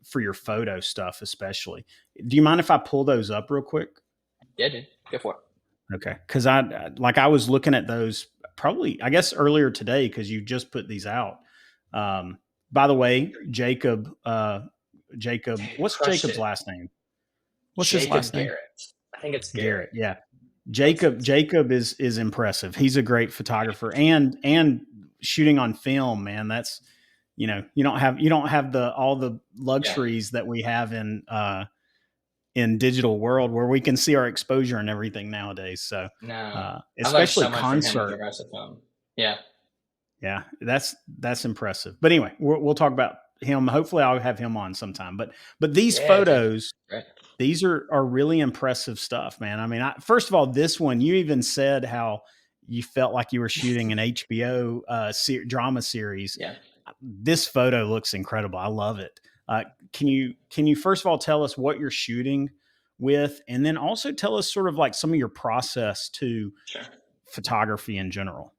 for your photo stuff, especially? Do you mind if I pull those up real quick? Yeah, dude. Go for it. Okay, because I was looking at those probably I guess earlier today because you just put these out. Um, by the way, Jacob, Dude, what's crushed Jacob's it. last name? What's his Jacob last name? Garrett. I think it's Garrett. Garrett. Yeah, Makes Jacob. sense. Jacob is impressive. He's a great photographer and shooting on film, man. That's you don't have the all the Yeah. luxuries that we have in digital world where we can see our exposure and everything nowadays. So No. I learned especially so much from him with concert. regards to film. Yeah. Yeah, that's impressive. But anyway, we'll talk about him. Hopefully, I'll have him on sometime. But these Yeah, dude. photos, Right. these are really impressive stuff, man. I mean, first of all, this one you even said how you felt like you were shooting an HBO drama series. Yeah. This photo looks incredible. I love it. Can you first of all tell us what you're shooting with, and then also tell us sort of like some of your process to Sure. photography in general?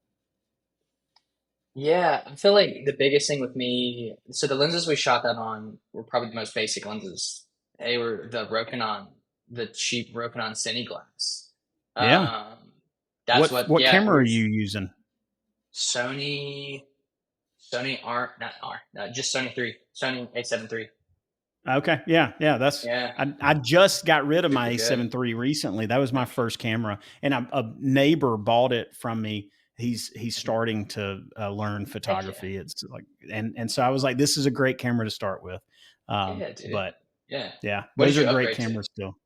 Yeah, I feel like the biggest thing with me, so the lenses we shot that on were probably the most basic lenses. They were the cheap Rokinon Cine glass. Yeah. Um, that's what, What yeah, camera are you using? Sony, Sony R, not R, no, just Sony 3, Sony A7 III. Okay, yeah, yeah. That's Yeah, I just got rid of my super good. A7 III recently. That was my Nice. first camera, and a neighbor bought it from me. He's starting to learn Heck yeah. photography. It's like and so I was like, this is a great camera to start with. Yeah, dude. But Yeah. yeah, What did those are you great upgrade to? cameras still.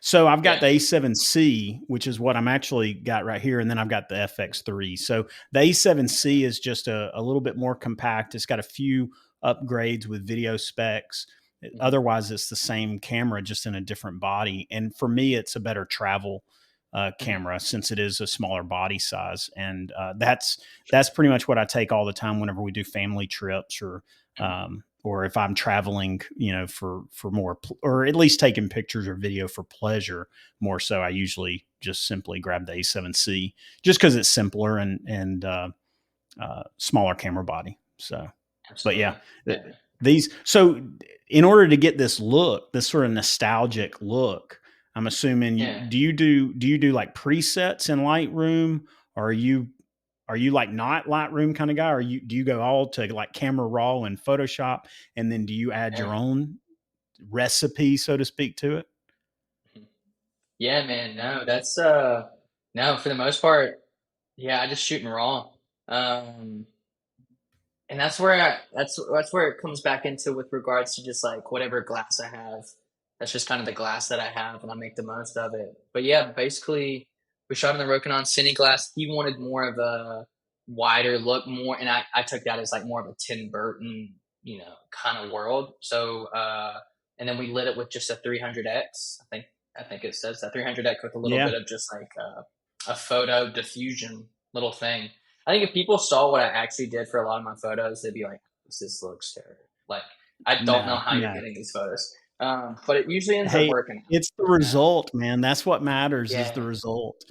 So I've got Yeah. the A7C, which is what I'm actually got right here, and then I've got the FX3. So the A7C is just a little bit more compact. It's got a few upgrades with video specs. Mhm. Otherwise, it's the same camera, just in a different body. And for me, it's a better travel Mhm. camera since it is a smaller body size, and that's pretty much what I take all the time whenever we do family trips Mhm. or if I'm traveling, for more, or at least taking pictures or video for pleasure more so. I usually just simply grab the A7C just because it's simpler and smaller camera body. So, but yeah, Absolutely. Yeah. these. So, in order to get this look, this sort of nostalgic look, I'm assuming Yeah. do you do like presets in Lightroom, or are you like not Lightroom kind of guy, or do you go all to like Camera Raw and Photoshop, and then do you add Yeah. your own recipe, so to speak, to it? Mhm. Yeah, man. No, that's no, for the most part, yeah, I just shoot in raw. Um and that's where it comes back into with regards to just like whatever glass I have. That's just kind of the glass that I have and I make the most of it. But yeah, basically we shot in the Rokinon Cine glass. He wanted more of a wider look, more and I took that as like more of a Tim Burton, kind of world. So and then we lit it with just a 300X. I think it says that 300X with a little Yeah, bit of just like a photo diffusion little thing. I think if people saw what I actually did for a lot of my photos, they'd be like, "This looks terrible." Like, I don't know no, how you're no. getting these photos, but it usually ends up Hey, working out. it's the Yeah, result, man. That's what matters is the yeah, result.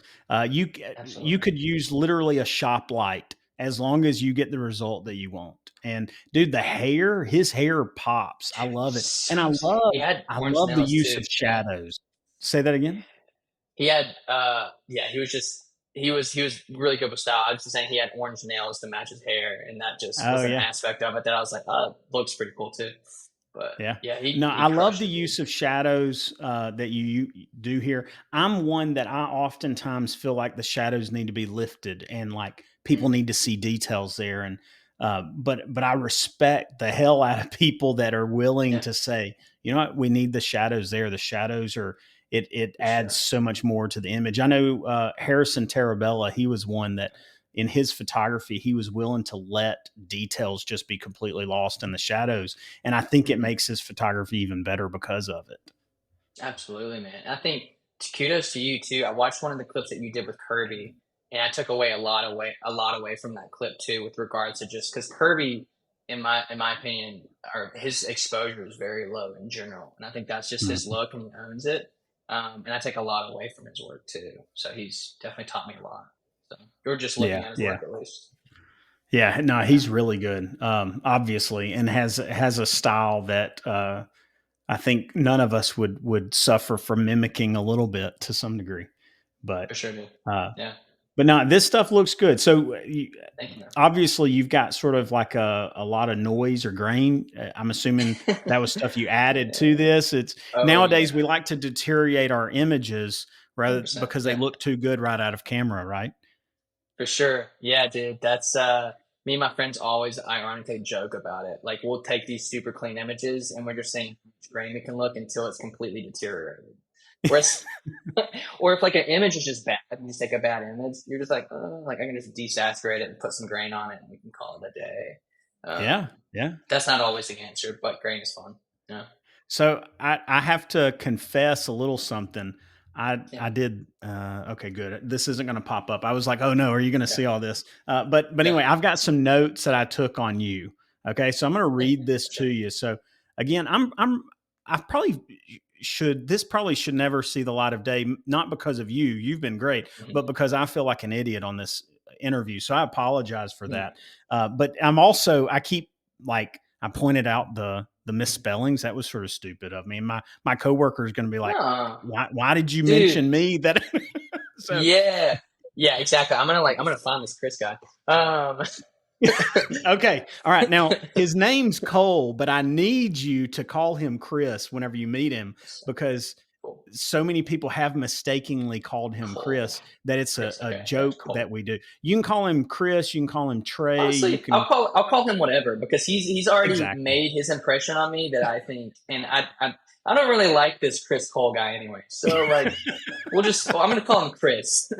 You absolutely. could use literally a shop light as long as you get the result that you want. And dude, his hair pops. I love it. And So sick. He had I orange love the nails use too. of Yeah. shadows. Say that again? He had yeah, he was really good with style. I was just saying he had orange nails to match his hair, and that just Oh was an yeah. aspect of it that I was like, oh, looks pretty cool too. But Yeah. yeah, No, he I love crushed the it, dude. use of shadows that you do here. I'm one that I oftentimes feel like the shadows need to be lifted and like people Mm, need to see details there. And but I respect the hell out of people that are willing yeah, to say, you know what, we need the shadows there. The shadows are it for adds sure. so much more to the image. I know Harrison Tarabella, he was one that in his photography, he was willing to let details just be completely lost in the shadows, and I think it Hmm. makes his photography even better because of it. Absolutely, man. I think kudos to you too. I watched one of the clips that you did with Kirby, and I took away a lot away from that clip too, with regards to just because Kirby, in my opinion, or his exposure is very low in general, and I think that's just his Mhm. look, and he owns it. And I take a lot away from his work too. So he's definitely taught me a lot. So you're just looking Yeah, at his yeah, work at least. yeah. No, Yeah, he's really good, obviously, and has a style that I think none of us would suffer from mimicking a little bit to some degree. But for sure, dude. uh, Yeah, but no, this stuff looks good. So thank you, obviously, you've got sort of like a lot of noise or grain. I'm assuming that was stuff you added to man. this. It's Oh nowadays we yeah, like to deteriorate our images rather 100%. because they Yeah. look too good right out of camera, right? For sure. Yeah, dude. That's me and my friends always ironically joke about it. Like we'll take these super clean images and we're just saying how much grain it can look until it's completely deteriorated. Whereas or if like an image is just bad, you just take a bad image, you're just like, oh, like I can just desaturate it and put some grain on it and we can call it a day. Yeah, Um, yeah. that's not always the answer, but grain is fun. Yeah. So I have to confess a little something. Yeah. I did okay, good. This isn't going to pop up. I was like, oh no, are you going to Okay. see all this? But Yeah. anyway, I've got some notes that I took on you. Okay, so I'm going to Thank read you. this For to sure. you. So again, I probably should this probably should never see the light of day. Not because of you, you've been great, Hmm. but because I feel like an idiot on this interview. So I apologize for Hmm. that. But I keep like I pointed out the misspellings. That was sort of stupid of me. And my coworker is going to be like, No, why did you dude. mention me?" That so Yeah. Yeah, exactly. I'm gonna find this Chris guy. okay, all right. Now his name's Cole, but I need you to call him Chris whenever you meet him because Cool. so many people have mistakenly called him Cole. Chris that it's Chris. a Okay, gotcha. joke that Cole. we do. You can call him Chris. You can call him Trey. You Honestly, can I'll call him whatever because he's already exactly. made his impression on me that I think, and I don't really like this Chris Cole guy anyway. So like, I'm gonna call him Chris.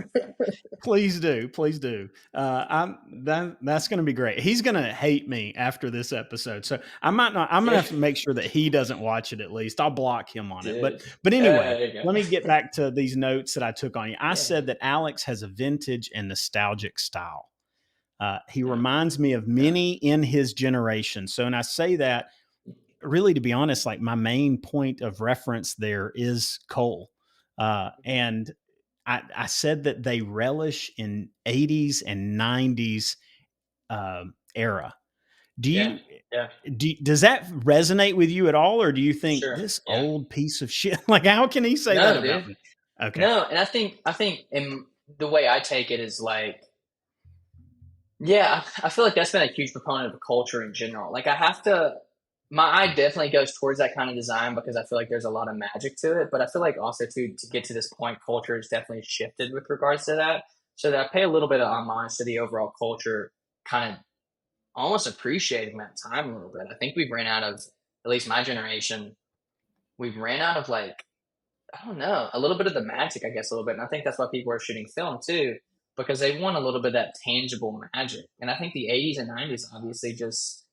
Please do, please do. That's going to be great. He's going to hate me after this episode, so I might not. I'm going to Yeah, have to make sure that he doesn't watch it. At least I'll block him on it. dude. But anyway, There you let go. me get back to these notes that I took on you. I Yeah. said that Alex has a vintage and nostalgic style. He Yeah. reminds me of Yeah. many in his generation. So, and I say that really, to be honest, like my main point of reference there is Cole, and I said that they relish in 80s and 90s era. Do Yeah. you Yeah. does that resonate with you at all, or do you For think sure. this Yeah. old piece of shit? Like, how can he say that No, about dude. me? Okay, No, and I think in the way I take it is like, yeah, I feel like that's been a huge proponent of culture in general. Like I have to, my eye definitely goes towards that kind of design because I feel like there's a lot of magic to it. But I feel like also to get to this point, culture has definitely shifted with regards to that. So that I pay a little bit of homage to the overall culture, kind of almost appreciating that time a little bit. I think we've ran out of, at least my generation, we've ran out of like, I don't know, a little bit of the magic, I guess, a little bit. And I think that's why people are shooting film too, because they want a little bit of that tangible magic. And I think the 80s and 90s obviously just,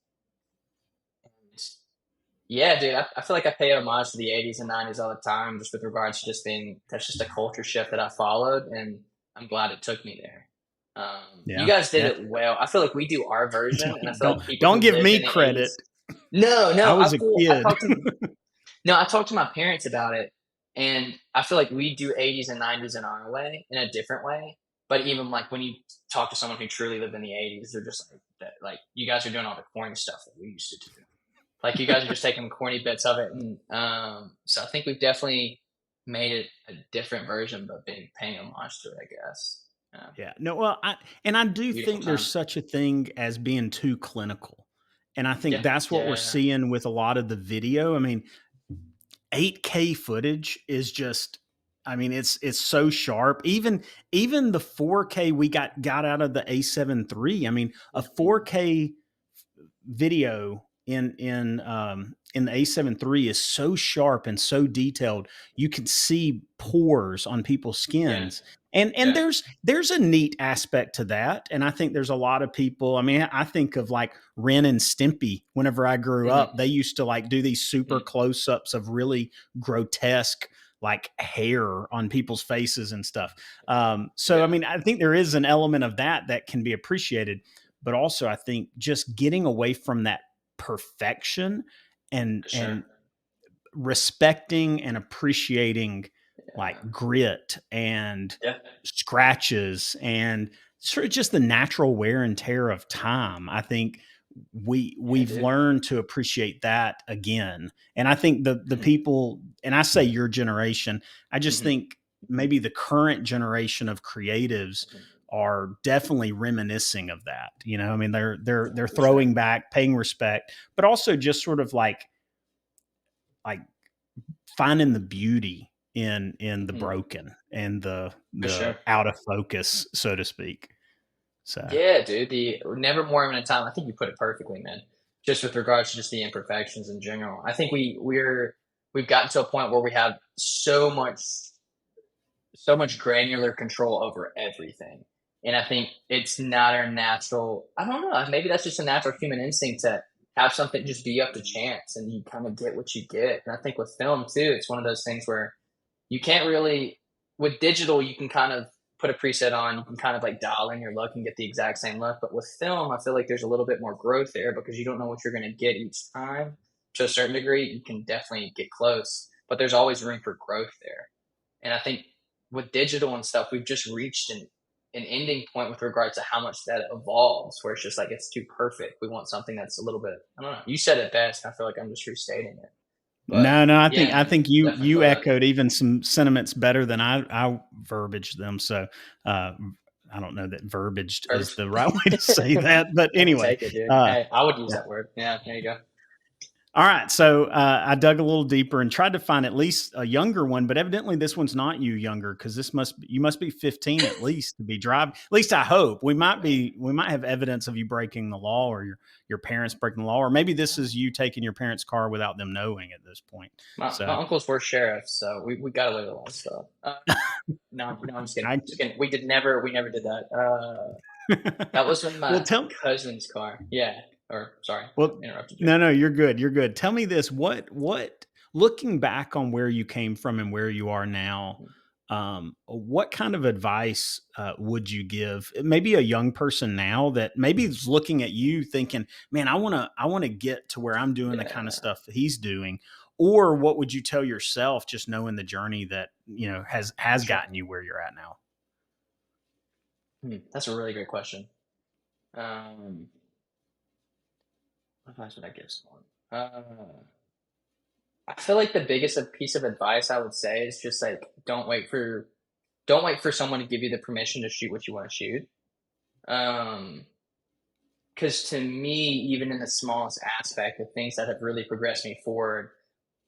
yeah, dude, I feel like I pay homage to the 80s and 90s all the time, just with regards to just being, that's just a culture shift that I followed. And I'm glad it took me there. You yeah, guys did yeah. it well. I feel like we do our version, and I feel like people Don't who give lived me in the 80s. credit. No, I no, was a I kid. talked to no, I talked to my parents about it, and I feel like we do 80s and 90s in our way, in a different way. But even like when you talk to someone who truly lived in the 80s, they're just like that like you guys are doing all the corny stuff that we used to do. Like you guys are just taking corny bits of it, and so I think we've definitely made it a different version, but being paying homage to it, I guess. Yeah. Yeah. No, well, I do Beautiful think there's time. such a thing as being too clinical. And I think Yeah, that's what we're yeah, seeing with a lot of the video. I mean, 8K footage is just, I mean, it's so sharp. Even the 4K we got out of the A7 III. I mean, a mhm, 4K video in the A7 III is so sharp and so detailed. You can see pores on people's yeah, skins. And yeah, there's a neat aspect to that. And I think there's a lot of people. I mean, I think of like Ren and Stimpy whenever I grew up. hmm They used to like do these super close-ups of really grotesque like hair on people's faces and stuff. So I yeah, mean, I think there is an element of that that can be appreciated, but also I think just getting away from that perfection and for sure. respecting and appreciating like Yeah, grit and yeah, scratches and sort of just the natural wear and tear of time. I think yeah, we've dude. learned to appreciate that again. And I think the hmm people, and I say your generation, I just hmm think maybe the current generation of creatives hmm are definitely reminiscing of that. You know, I mean, they're For sure. throwing back, paying respect, but also just sort of like finding the beauty in the hmm broken and For the sure. out of focus, so to speak. So Yeah, dude. The never more than a time. I think you put it perfectly, man. Just with regards to just the imperfections in general. I think we've gotten to a point where we have so much granular control over everything. And I think it's not our natural, I don't know, maybe that's just a natural human instinct to have something just be up to chance and you kind of get what you get. And I think with film too, it's one of those things where you can't really, with digital, you can kind of put a preset on, you can kind of like dial in your look and get the exact same look. But with film, I feel like there's a little bit more growth there because you don't know what you're going to get each time. To a certain degree, you can definitely get close, but there's always room for growth there. And I think with digital and stuff, we've just reached an ending point with regards to how much that evolves, where it's just like it's too perfect. We want something that's a little bit, I don't know. You said it best. I feel like I'm just restating it. But no, yeah, I man, think definitely you feel that. echoed even some sentiments better than I verbaged them. So uh, I don't know that verbaged is Garbage. the right way to say that, but I'll anyway, take it, dude. uh, Hey, I would use yeah. that word. Yeah, there you go. All right, so I dug a little deeper and tried to find at least a younger one, but evidently this one's not you younger because you must be 15 at least to be driving. At least I hope. We might have evidence of you breaking the law or your parents breaking the law, or maybe this is you taking your parents' car without them knowing at this point. My So uncles were sheriffs, so we got away with a lot of stuff. No, no, I'm just kidding. I Just kidding. We never did that. That was in well my tell cousin's car. Yeah. Or sorry, well interrupted you. no, you're good. You're good. Tell me this, what looking back on where you came from and where you are now, what kind of advice would you give maybe a young person now that maybe is looking at you thinking, man, I want to get to where I'm doing the kind of Yeah. stuff that he's doing, or what would you tell yourself just knowing the journey that has Sure. gotten you where you're at now? That's a really great question. Um, what advice would I give someone? I feel like the biggest piece of advice I would say is just like don't wait for someone to give you the permission to shoot what you want to shoot. Um, because to me, even in the smallest aspect of things that have really progressed me forward,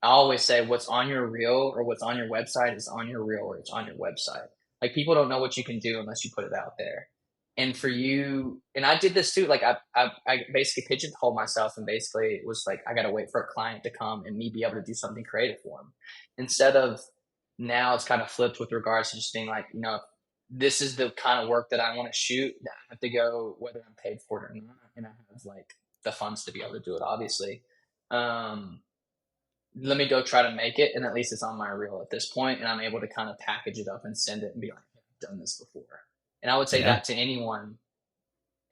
I always say what's on your reel or what's on your website is on your reel or it's on your website. Like people don't know what you can do unless you put it out there. And for you, and I did this too. Like I basically pigeonholed myself and basically it was like I got to wait for a client to come and me be able to do something creative for them. Instead of now, it's kind of flipped with regards to just being like, this is the kind of work that I want to shoot. That I have to go whether I'm paid for it or not, and I have like the funds to be able to do it. Obviously, um, let me go try to make it, and at least it's on my reel at this point, and I'm able to kind of package it up and send it and be like, I've done this before. And I would say Yeah. that to anyone,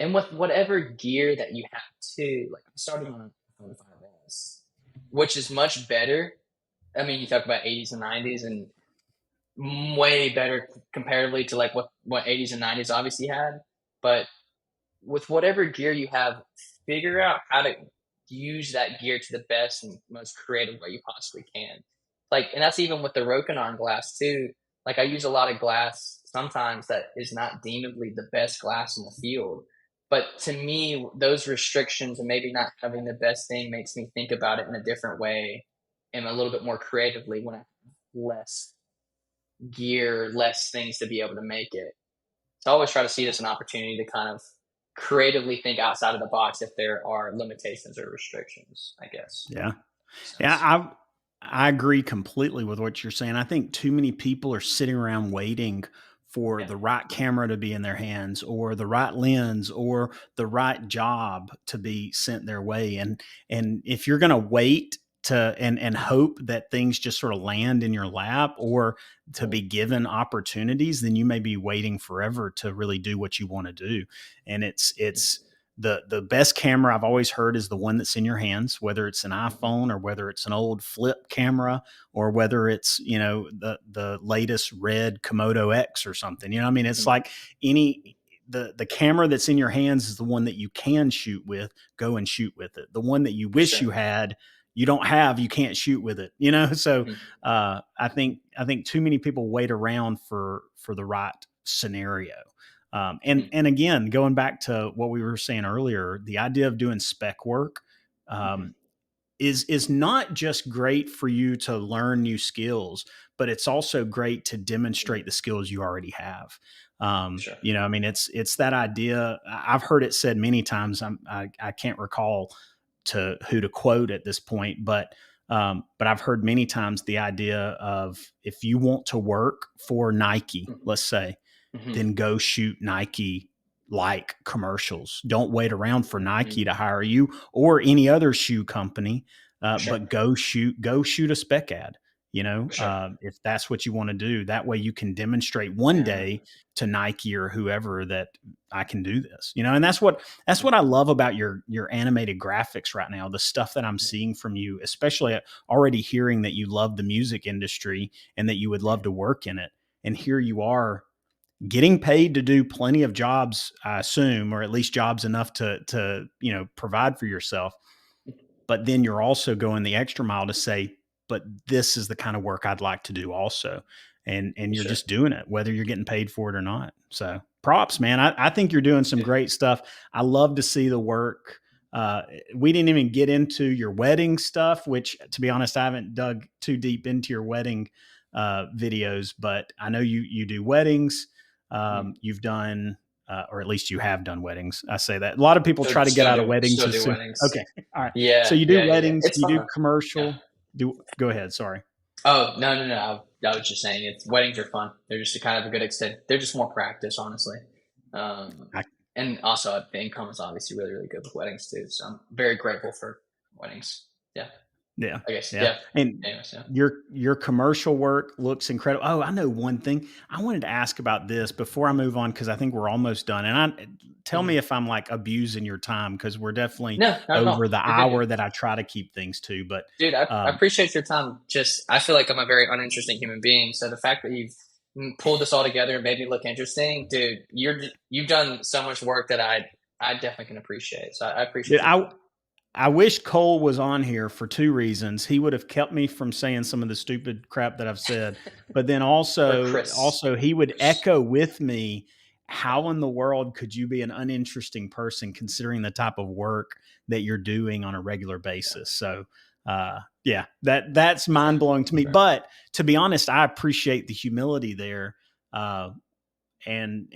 and with whatever gear that you have to, like I'm starting on a 5S, which is much better. I mean, you talk about 80s and 90s, and way better comparatively to like what 80s and 90s obviously had, but with whatever gear you have, figure out how to use that gear to the best and most creative way you possibly can. Like, and that's even with the Rokinon glass too. Like, I use a lot of glass sometimes that is not deemably the best glass in the field. But to me, those restrictions and maybe not having the best thing makes me think about it in a different way and a little bit more creatively when I have less gear, less things to be able to make it. So I always try to see it as an opportunity to kind of creatively think outside of the box if there are limitations or restrictions, I guess. Yeah. Makes Yeah, sense. I agree completely with what you're saying. I think too many people are sitting around waiting for Yeah. the right camera to be in their hands or the right lens or the right job to be sent their way. And if you're going to wait to and hope that things just sort of land in your lap or to Mm, be given opportunities, then you may be waiting forever to really do what you want to do. And mm, it's the best camera I've always heard is the one that's in your hands, whether it's an mhm, iPhone or whether it's an old flip camera or whether it's, the latest red Komodo X or something. I mean, it's mhm. like any the camera that's in your hands is the one that you can shoot with. Go and shoot with it. The one that you For wish sure. you had, you don't have, you can't shoot with it. So Mhm, I think too many people wait around for the right scenario. And mhm, and again, going back to what we were saying earlier, the idea of doing spec work mhm. um, is not just great for you to learn new skills, but it's also great to demonstrate Mhm. the skills you already have. Sure. I mean, it's that idea. I've heard it said many times. I can't recall to who to quote at this point, but I've heard many times the idea of if you want to work for Nike, Mhm, let's say, mhm, then go shoot Nike like commercials. Don't wait around for Nike mhm. to hire you or any other shoe company, For sure. but go shoot a spec ad. For sure. If that's what you want to do, that way you can demonstrate one Yeah. day to Nike or whoever that I can do this. And that's what I love about your animated graphics right now. The stuff that I'm Mhm, seeing from you, especially already hearing that you love the music industry and that you would love mhm, to work in it, and here you are getting paid to do plenty of jobs, I assume, or at least jobs enough to provide for yourself. mhm. But then you're also going the extra mile to say, but this is the kind of work I'd like to do also. And For you're sure. just doing it, whether you're getting paid for it or not. So props, man. I think you're doing some Yeah. great stuff. I love to see the work. We didn't even get into your wedding stuff, which to be honest, I haven't dug too deep into your wedding videos, but I know you do weddings. Mhm. You've done, or at least you have done weddings. I say that a lot of people try to get out of weddings Still as do soon. weddings. Okay, all right. So Yeah, you do yeah, yeah. weddings, It's you fun do though. Yeah. commercial. Do go ahead. Sorry. Oh, no, no, no. I was just saying it's weddings are fun. They're just a kind of a good extent. They're just more practice, honestly. Um, I, and also the income is obviously really, really good with weddings too. So I'm very grateful for weddings. Yeah, Yeah, I guess. yeah. Yeah. And Anyways, yeah. your commercial work looks incredible. Oh, I know one thing. I wanted to ask about this before I move on because I think we're almost done. And tell me Mhm. if I'm like abusing your time because we're definitely No, not at over all. the You're good, dude. hour that I try to keep things to. But Dude, I um, appreciate your time. Just, I feel like I'm a very uninteresting human being. So the fact that you've pulled this all together and made me look interesting, dude, you've done so much work that I definitely can appreciate. So I dude, appreciate your I time. I wish Cole was on here for two reasons. He would have kept me from saying some of the stupid crap that I've said, but then Or also Chris. also he would Chris. echo with me, Yeah. how in the world could you be an uninteresting person considering the type of work that you're doing on a regular Yeah. basis? So yeah, that's mind Sure. blowing to me. Sure. But to be honest, I appreciate the humility there. And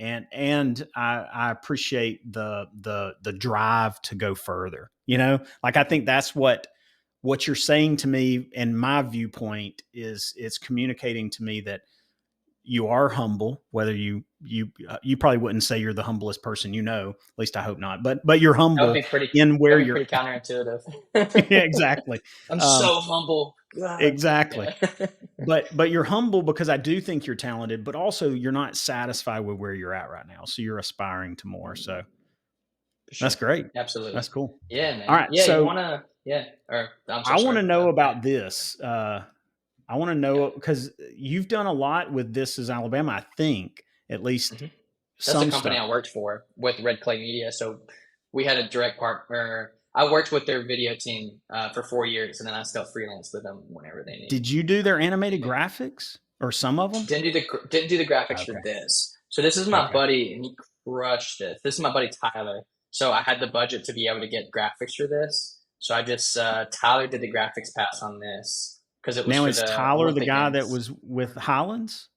I appreciate the drive to go further. Like I Mhm. think that's what you're saying to me, and my viewpoint is it's communicating to me that you are humble. Whether you probably wouldn't say you're the humblest person, at least I hope not. But you're humble in where That'd be you're. pretty counterintuitive. Yeah, exactly. I'm Um, so humble. God. exactly. Yeah. But you're humble because I do think you're talented, but also you're not satisfied with where you're at right now. So you're aspiring to more. Mm, So for that's sure. great. Absolutely. That's cool. Yeah, All man. right. Yeah, you So wanna yeah. Or I'm so I want sorry. to Go know ahead. about this. I want to Yeah. know because you've done a lot with This Is Alabama, I think, at least Mhm. That's the some company stuff. I worked for with Red Clay Media. So we had a direct partner. I worked with their video team for 4 years, and then I still freelance with them whenever they need. Did you do their animated Yeah. graphics or some of them? Didn't do the graphics for Okay. this. So this is my Okay. buddy, and he crushed it. This is my buddy Tyler. So I had the budget to be able to get graphics for this. So I just Tyler did the graphics pass on this because it was Now for is the Tyler the Olympic guy that Games. was with Highlands?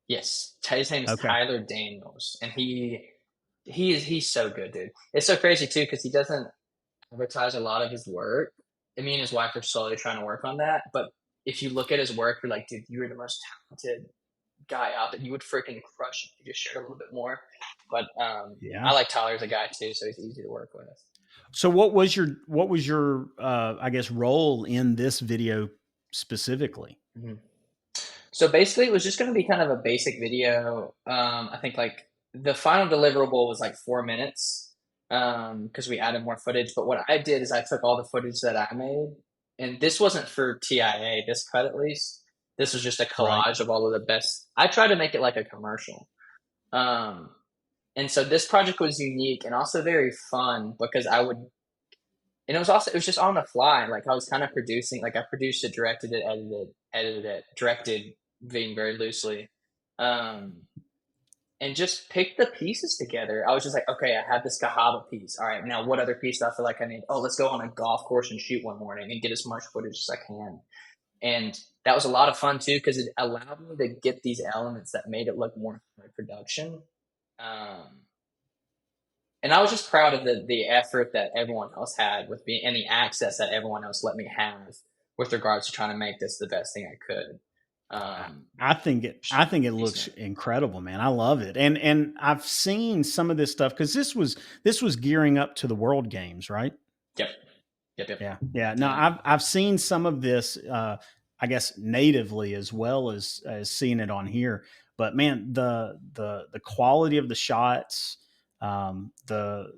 Yes, his name is Okay. Tyler Daniels, and he's so good, dude. It's so crazy too because he doesn't advertise a lot of his work. And me and his wife are slowly trying to work on that. But if you look at his work, you're like, dude, you're the most talented guy out there. You would freaking crush it if you just shared a little bit more. But Yeah. I like Tyler as a guy too, so he's easy to work with. So what was your I guess role in this video specifically? Mhm. So basically, it was just going to be kind of a basic video. I think like the final deliverable was like 4 minutes because we added more footage. But what I did is I took all the footage that I made, and this wasn't for TIA, this cut at least. This was just a Right. collage of all of the best. I tried to make it like a commercial. Um, and so this project was unique and also very fun because and it was just on the fly. Like I was kind of producing, like I produced it, directed it, edited it, directed, being very loosely, um, and just picked the pieces together. I was just like, okay, I have this Cahaba piece. All right, now what other piece do I feel like I need? Oh, let's go on a golf course and shoot one morning and get as much footage as I can. And that was a lot of fun too because it allowed me to get these elements that made it look more like production. Um, and I was just proud of the effort that everyone else had with me and the access that everyone else let me have with regards to trying to make this the best thing I could. Um, I think it Decent. looks incredible, man. I love it. And I've seen some of this stuff cuz this was gearing up to the World Games, right? Yep. Yep. Yep. Yeah. Yeah. No, Yeah. I've seen some of this I guess natively as well as seeing it on here. But man, the quality of the shots, the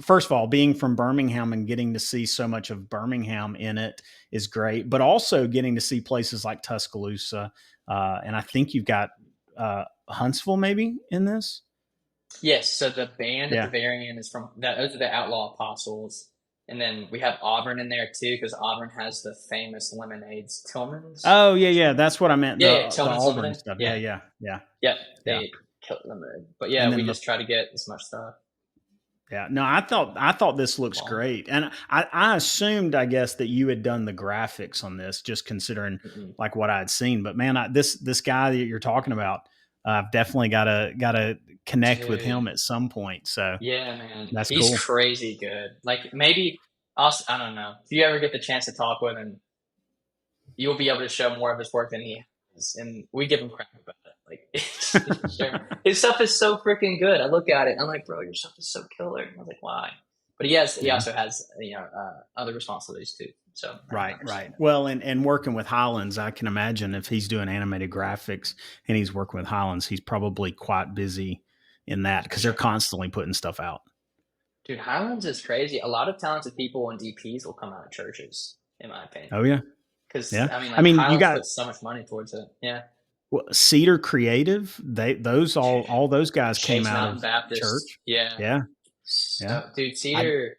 first of all, being from Birmingham and getting to see so much of Birmingham in it is great, but also getting to see places like Tuscaloosa. And I think you've got Huntsville maybe in this. Yes. So the band at the Yeah. very end is from that. Those are the Outlaw Apostles. And then we have Auburn in there too, because Auburn has the famous lemonades, Tillman's. Oh yeah, yeah. That's what I meant. Yeah, yeah, The Tillman's Auburn lemonade. stuff. Yeah, Yeah, yeah, yeah, yep. yeah. They killed lemonade. But And yeah, we then the just try to get as much stuff. yeah. No, I thought this looks Long. great, and I assumed I guess that you had done the graphics on this, just considering Mm-mm. like what I had seen. But man, this guy that you're talking about, I've definitely gotta connect with him Dude. at some point. So Yeah, man. that's He's cool. crazy good. Like maybe also, I don't know. If you ever get the chance to talk with him, you'll be able to show more of his work than he has. And we give him crap about it. Like his stuff is so freaking good. I look at it, I'm like, bro, your stuff is so killer. And I was like, why? But he Yeah. also has other responsibilities too. So I Right, right. understand it. Well, and working with Highlands, I can imagine if he's doing animated graphics and he's working with Highlands, he's probably quite busy in that For because they're sure. constantly putting stuff out. Dude, Highlands is crazy. A lot of talented people and DPs will come out of churches, in my opinion. Oh yeah, Because yeah. I mean, I like mean, you Highlands got puts so much money towards it. Yeah. Cedar Creative. Those Dude, all those guys came Chase out Mountain of Baptist. church. Yeah. Yeah, yeah. So, dude, I Cedar.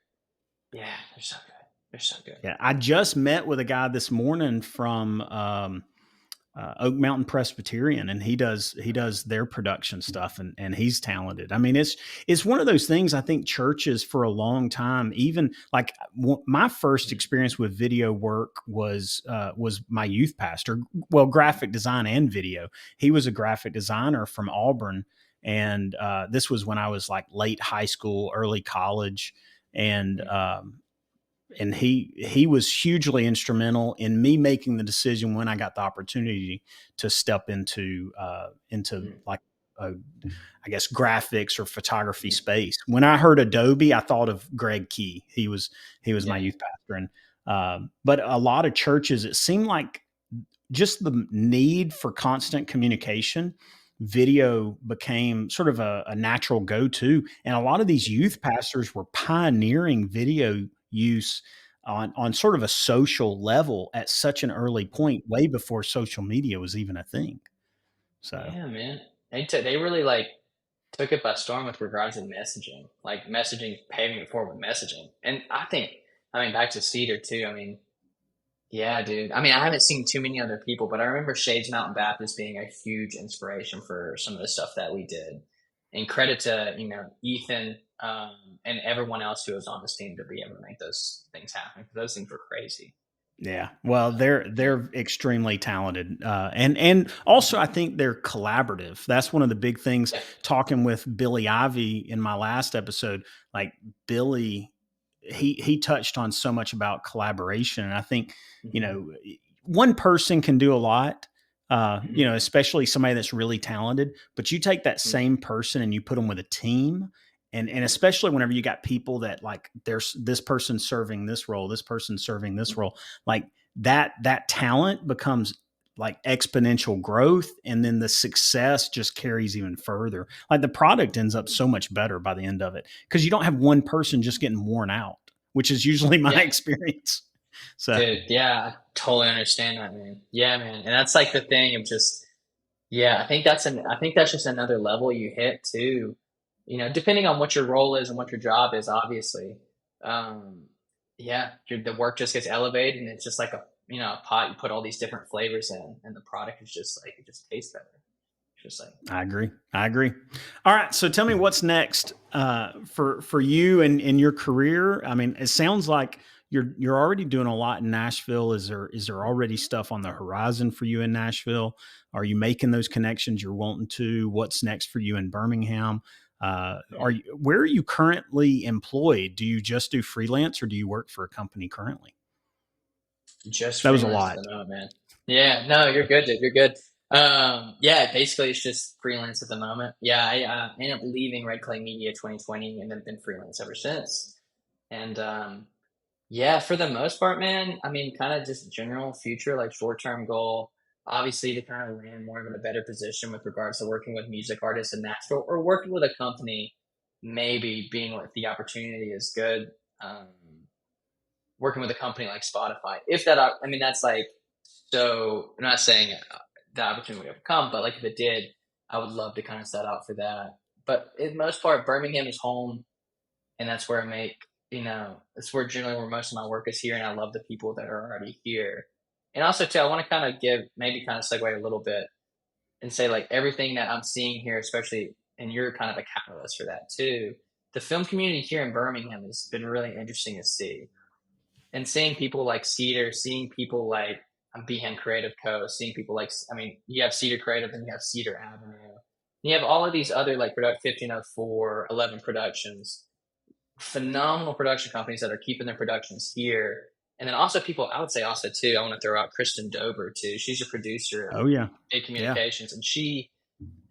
Yeah, they're so good. They're so good. yeah. I just met with a guy this morning from Oak Mountain Presbyterian, and he does their production stuff, and he's talented. I mean, it's one of those things. I think churches for a long time, even like my first experience with video work was my youth pastor. Well, graphic design and video. He was a graphic designer from Auburn, and this was when I was like late high school, early college, and Mm, he was hugely instrumental in me making the decision when I got the opportunity to step into mm, like I guess graphics or photography mm. space. When I heard Adobe, I thought of Greg Key. He was my Yeah. youth pastor, and but a lot of churches, it seemed like just the need for constant communication, video became sort of a natural go-to. And a lot of these youth pastors were pioneering video use on sort of a social level at such an early point, way before social media was even a thing. So Yeah, man. They really like took it by storm with regards to messaging, like messaging, paving the forward with messaging. And I mean, back to Cedar too. I mean, yeah, dude. I mean, I haven't seen too many other people, but I remember Shades Mountain Baptist being a huge inspiration for some of the stuff that we did. And credit to, Ethan, and everyone else who was on this team to be able to make those things happen. Those things were crazy. Yeah, well, Yeah. they're extremely talented, and also I think they're collaborative. That's one of the big things. Yeah. Talking with Billy Ivy in my last episode, like Billy, he touched on so much about collaboration, and I think you Hmm. know one person can do a lot. Hmm. Especially somebody that's really talented, but you take that Yeah. same person and you put them with a team, and especially whenever you got people that like there's this person serving this role, this person serving this role, like that talent becomes like exponential growth, and then the success just carries even further. Like the product ends up so much better by the end of it because you don't have one person just getting worn out, which is usually my Yeah. experience. So Dude, yeah, I totally understand that, man. Yeah, man. And that's like the thing of just, yeah, I think that's just another level you hit too. Depending on what your role is and what your job is, obviously. Um, yeah, the work just gets elevated and it's just like a pot you put all these different flavors in and the product is just like, it just tastes better. It's just like, I agree. I agree. All right. So tell me what's next for you and in your career. I mean, it sounds like you're already doing a lot in Nashville. Is there already stuff on the horizon for you in Nashville? Are you making those connections you're wanting to? What's next for you in Birmingham? Are yeah, you where are you currently employed? Do you just do freelance or do you work for a company currently? just That was a freelance at lot. the moment, man. Yeah, no, you're good, dude. You're good. Yeah, basically it's just freelance at the moment. Yeah, I ended up leaving Red Clay Media 2020 and then been freelance ever since. And yeah, for the most part, man, I mean, kind of just general future, like short term goal, obviously to kind of land more of in a better position with regards to working with music artists in Nashville or working with a company, maybe being like the opportunity is good. Um, Working with a company like Spotify. If that, I mean, that's like, so I'm not saying the opportunity would ever come, but like if it did, I would love to kind of set out for that. But in most part, Birmingham is home, and that's where I make, that's where generally where most of my work is here, and I love the people that are already here. And also too, I want to kind of give maybe kind of segue a little bit and say like everything that I'm seeing here, especially, and you're kind of a catalyst for that too. The film community here in Birmingham has been really interesting to see and seeing people like Cedar, seeing people like Behan Creative Co., seeing people like, I mean, you have Cedar Creative and you have Cedar Avenue. You have all of these other like product 1504, 11 Productions, phenomenal production companies that are keeping their productions here. And then also people, I would say also too, I want to throw out Kristen Dober too. She's a producer at Oh yeah. Big Yeah. Communications, and she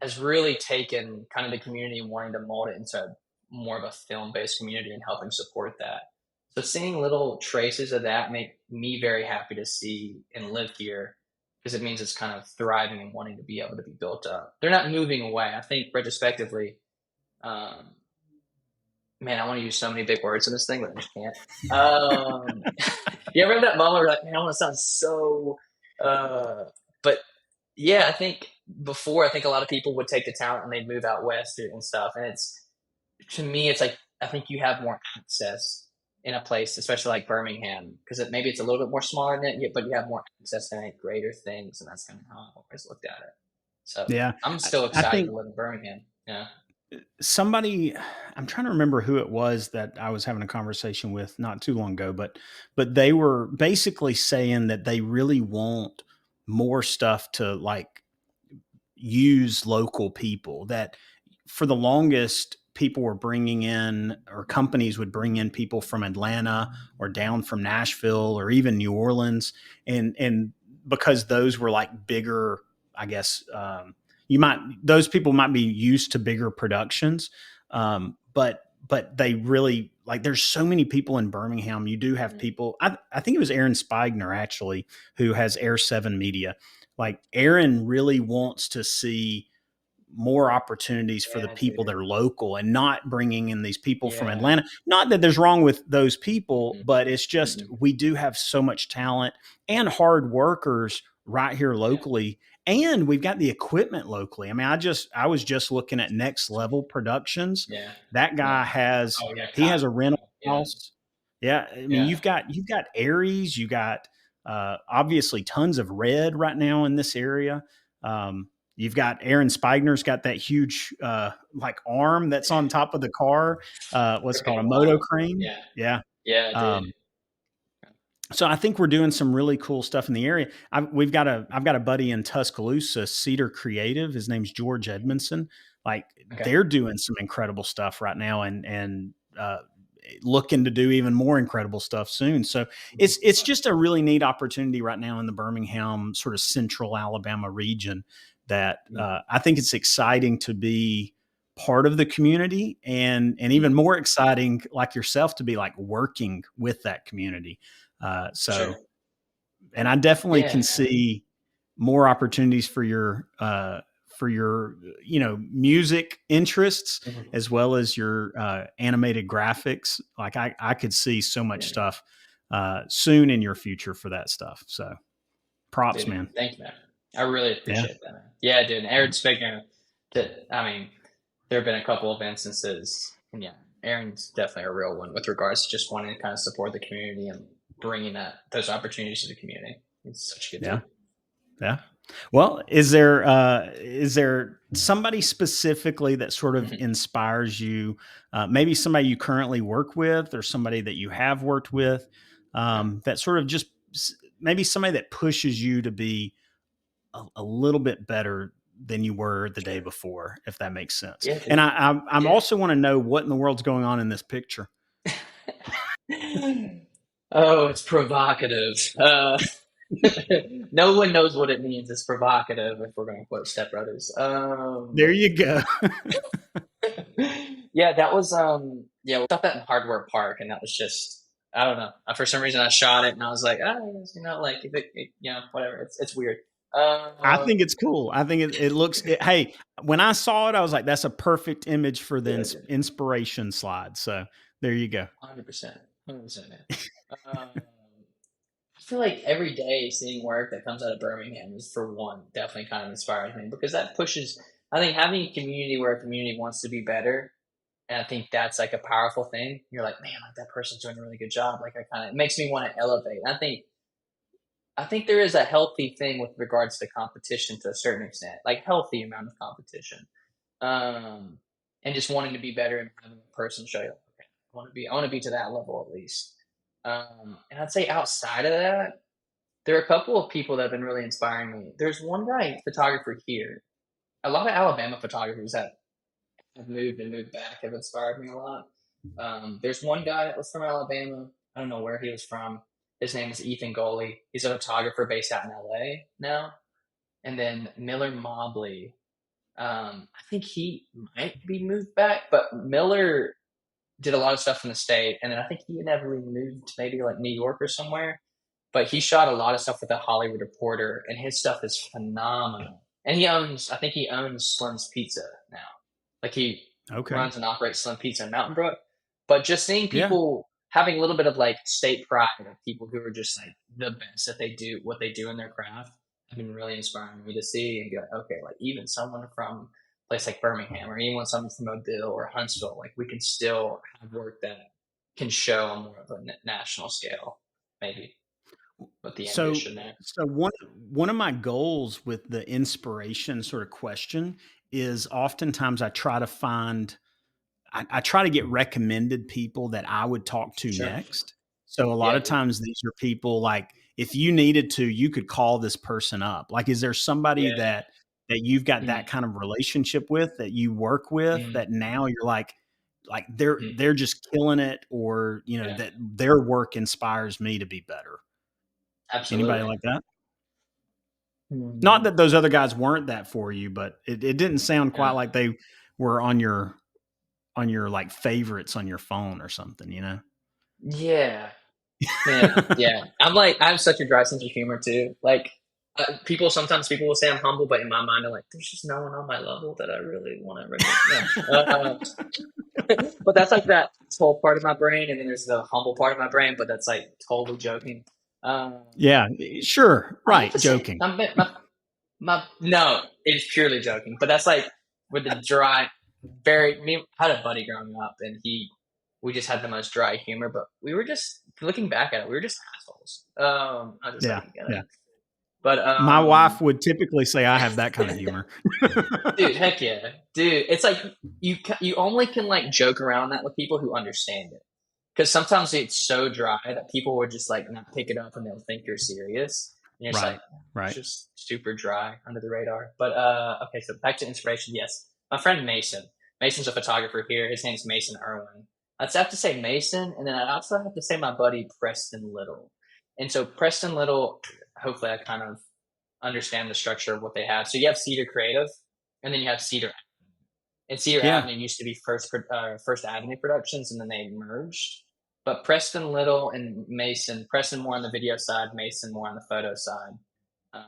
has really taken kind of the community and wanting to mold it into more of a film-based community and helping support that. So seeing little traces of that make me very happy to see and live here because it means it's kind of thriving and wanting to be able to be built up. They're not moving away. I think retrospectively, um, man, I want to use so many big words in this thing, but I just can't. Yeah, remember that moment where like, man, I want to sound so, uh, but yeah, I think before, I think a lot of people would take the talent and they'd move out west and stuff. And it's, to me, it's like, I think you have more access in a place, especially like Birmingham, because maybe it's a little bit more smaller than it, but you have more access to make greater things. And that's kind of how I've always looked at it. So Yeah. I'm I, still I excited to think live in Birmingham. Yeah. somebody, I'm trying to remember who it was that I was having a conversation with not too long ago, but they were basically saying that they really want more stuff to like use local people. That for the longest people were bringing in, or companies would bring in people from Atlanta or down from Nashville or even New Orleans, and because those were like bigger, I guess, you might those people might be used to bigger productions, but they really like there's so many people in Birmingham. You do have Mhm. people. I think it was Aaron Spigner actually who has Air 7 Media. Like Aaron really wants to see more opportunities for the Yeah, people that dude. are local and not bringing in these people from Yeah. Atlanta. Not that there's wrong with those people, Mm-mm. but it's just Mm-mm. we do have so much talent and hard workers right here Yeah. locally, and we've got the equipment locally. I mean, I was just looking at Next Level Productions. Yeah. That Yeah. guy has Oh yeah, he has a rental Yeah. house. Yeah, I mean, Yeah. you've got Aries, you got obviously tons of red right now in this area. You've got Aaron Spigner's got that huge like arm that's Yeah. on top of the car. What's it called? A Freaking moto wild. crane. Yeah. Yeah. Yeah, dude. Um, so I think we're doing some really cool stuff in the area. I've got a buddy in Tuscaloosa, Cedar Creative. His name's George Edmondson. Like Okay. they're doing some incredible stuff right now, and looking to do even more incredible stuff soon. So it's just a really neat opportunity right now in the Birmingham sort of central Alabama region that I think it's exciting to be part of the community, and even Mhm. more exciting like yourself to be like working with that community. So, Sure. and I definitely can Yeah. see more opportunities for your music interests Mhm. as well as your animated graphics. Like I could see so much Yeah. stuff soon in your future for that stuff. So props, Dude, man. thank you, man. I really Yeah. appreciate that, man. Yeah, dude. And Aaron Spigner, I mean, there have been a couple of instances, and yeah, Aaron's definitely a real one with regards to just wanting to kind of support the community and bringing those opportunities to the community. He's such a good Yeah. dude. Yeah. Well, is there somebody specifically that sort of Mhm. inspires you? Maybe somebody you currently work with, or somebody that you have worked with, Yeah. that sort of just maybe somebody that pushes you to be a little bit better than you were the day Sure. before, if that makes sense. Yeah, And dude. I'm Yeah. also want to know what in the world's going on in this picture. Oh, it's provocative. No one knows what it means. It's provocative if we're going to quote Step Brothers. There you go. Yeah, that was yeah, we shot that in Hardware Park, and that was just I don't know. For some reason I shot it and I was like, like if whatever. It's weird. I Uh think it's cool. I think it looks. Hey, when I saw it, I was like, "That's a perfect image for the yeah, dude. inspiration slide." So there you go. 100%. 100%, man. Um, I feel like every day seeing work that comes out of Birmingham is, for one, definitely kind of inspires me because that pushes. I think having a community where a community wants to be better, and I think that's like a powerful thing. You're like, man, like that person's doing a really good job. Like I kind of, it makes me want to elevate. And I think there is a healthy thing with regards to competition to a certain extent, like healthy amount of competition, um, and just wanting to be better and having a person show you, okay, I want to be to that level at least. And I'd say outside of that, there are a couple of people that have been really inspiring me. There's one guy, photographer here. A lot of Alabama photographers that have moved and moved back have inspired me a lot. There's one guy that was from Alabama. I don't know where he was from. His name is Ethan Goley. He's a photographer based out in LA now. And then Miller Mobley. I think he might be moved back, but Miller did a lot of stuff in the state, and then I think he inevitably moved to maybe like New York or somewhere. But he shot a lot of stuff with the Hollywood Reporter, and his stuff is phenomenal. And I think he owns Slim's Pizza now. Like he Okay. runs and operates Slim Pizza in Mountain Brook. But just seeing Yeah. people having a little bit of like state pride of people who are just like the best that they do what they do in their craft have been really inspiring me to see and be like, okay, like even someone from a place like Birmingham or even someone from Mobile or Huntsville, like we can still have work that can show on more of a national scale, maybe with the So ambition there. so one of my goals with the inspiration sort of question is oftentimes I try to get recommended people that I would talk to Sure. next. So a lot Yeah, of dude. times these are people like if you needed to, you could call this person up. Like, is there somebody Yeah. that you've got Mm, that kind of relationship with that you work with mm, that now you're like they're mm. they're just killing it, or Yeah, that their work inspires me to be better. Anybody absolutely. like that? Not Mm, that those other guys weren't that for you, but it didn't sound quite yeah. like they were on your like favorites on your phone or something, you know? Yeah, man. Yeah. I have such a dry sense of humor too. Like, sometimes people will say I'm humble, but in my mind, I'm like, there's just no one on my level that I really want to recommend. No. But that's like that whole part of my brain. And then there's the humble part of my brain, but that's like totally joking. Yeah, sure. I have Right. to say, Joking. no, it's purely joking. But that's like with the dry, very. Me I had a buddy growing up, and we just had the most dry humor. But we were just looking back at it, we were just assholes. I was just Yeah. joking at Yeah. him, but My wife would typically say I have that kind of humor. dude, heck yeah, dude. It's like you only can like joke around that with people who understand it. Because sometimes it's so dry that people would just like not pick it up and they'll think you're serious. And you're just like, Right. it's Right. just super dry under the radar. But okay, so back to inspiration. Yes, my friend Mason. Mason's a photographer here. His name's Mason Irwin. I'd have to say Mason, and then I'd also have to say my buddy Preston Little. And so Preston Little, hopefully I kind of understand the structure of what they have. So you have Cedar Creative, and then you have Cedar. And Cedar Yeah. Avenue used to be First Avenue Productions, and then they merged. But Preston Little and Mason, Preston more on the video side, Mason more on the photo side. Um,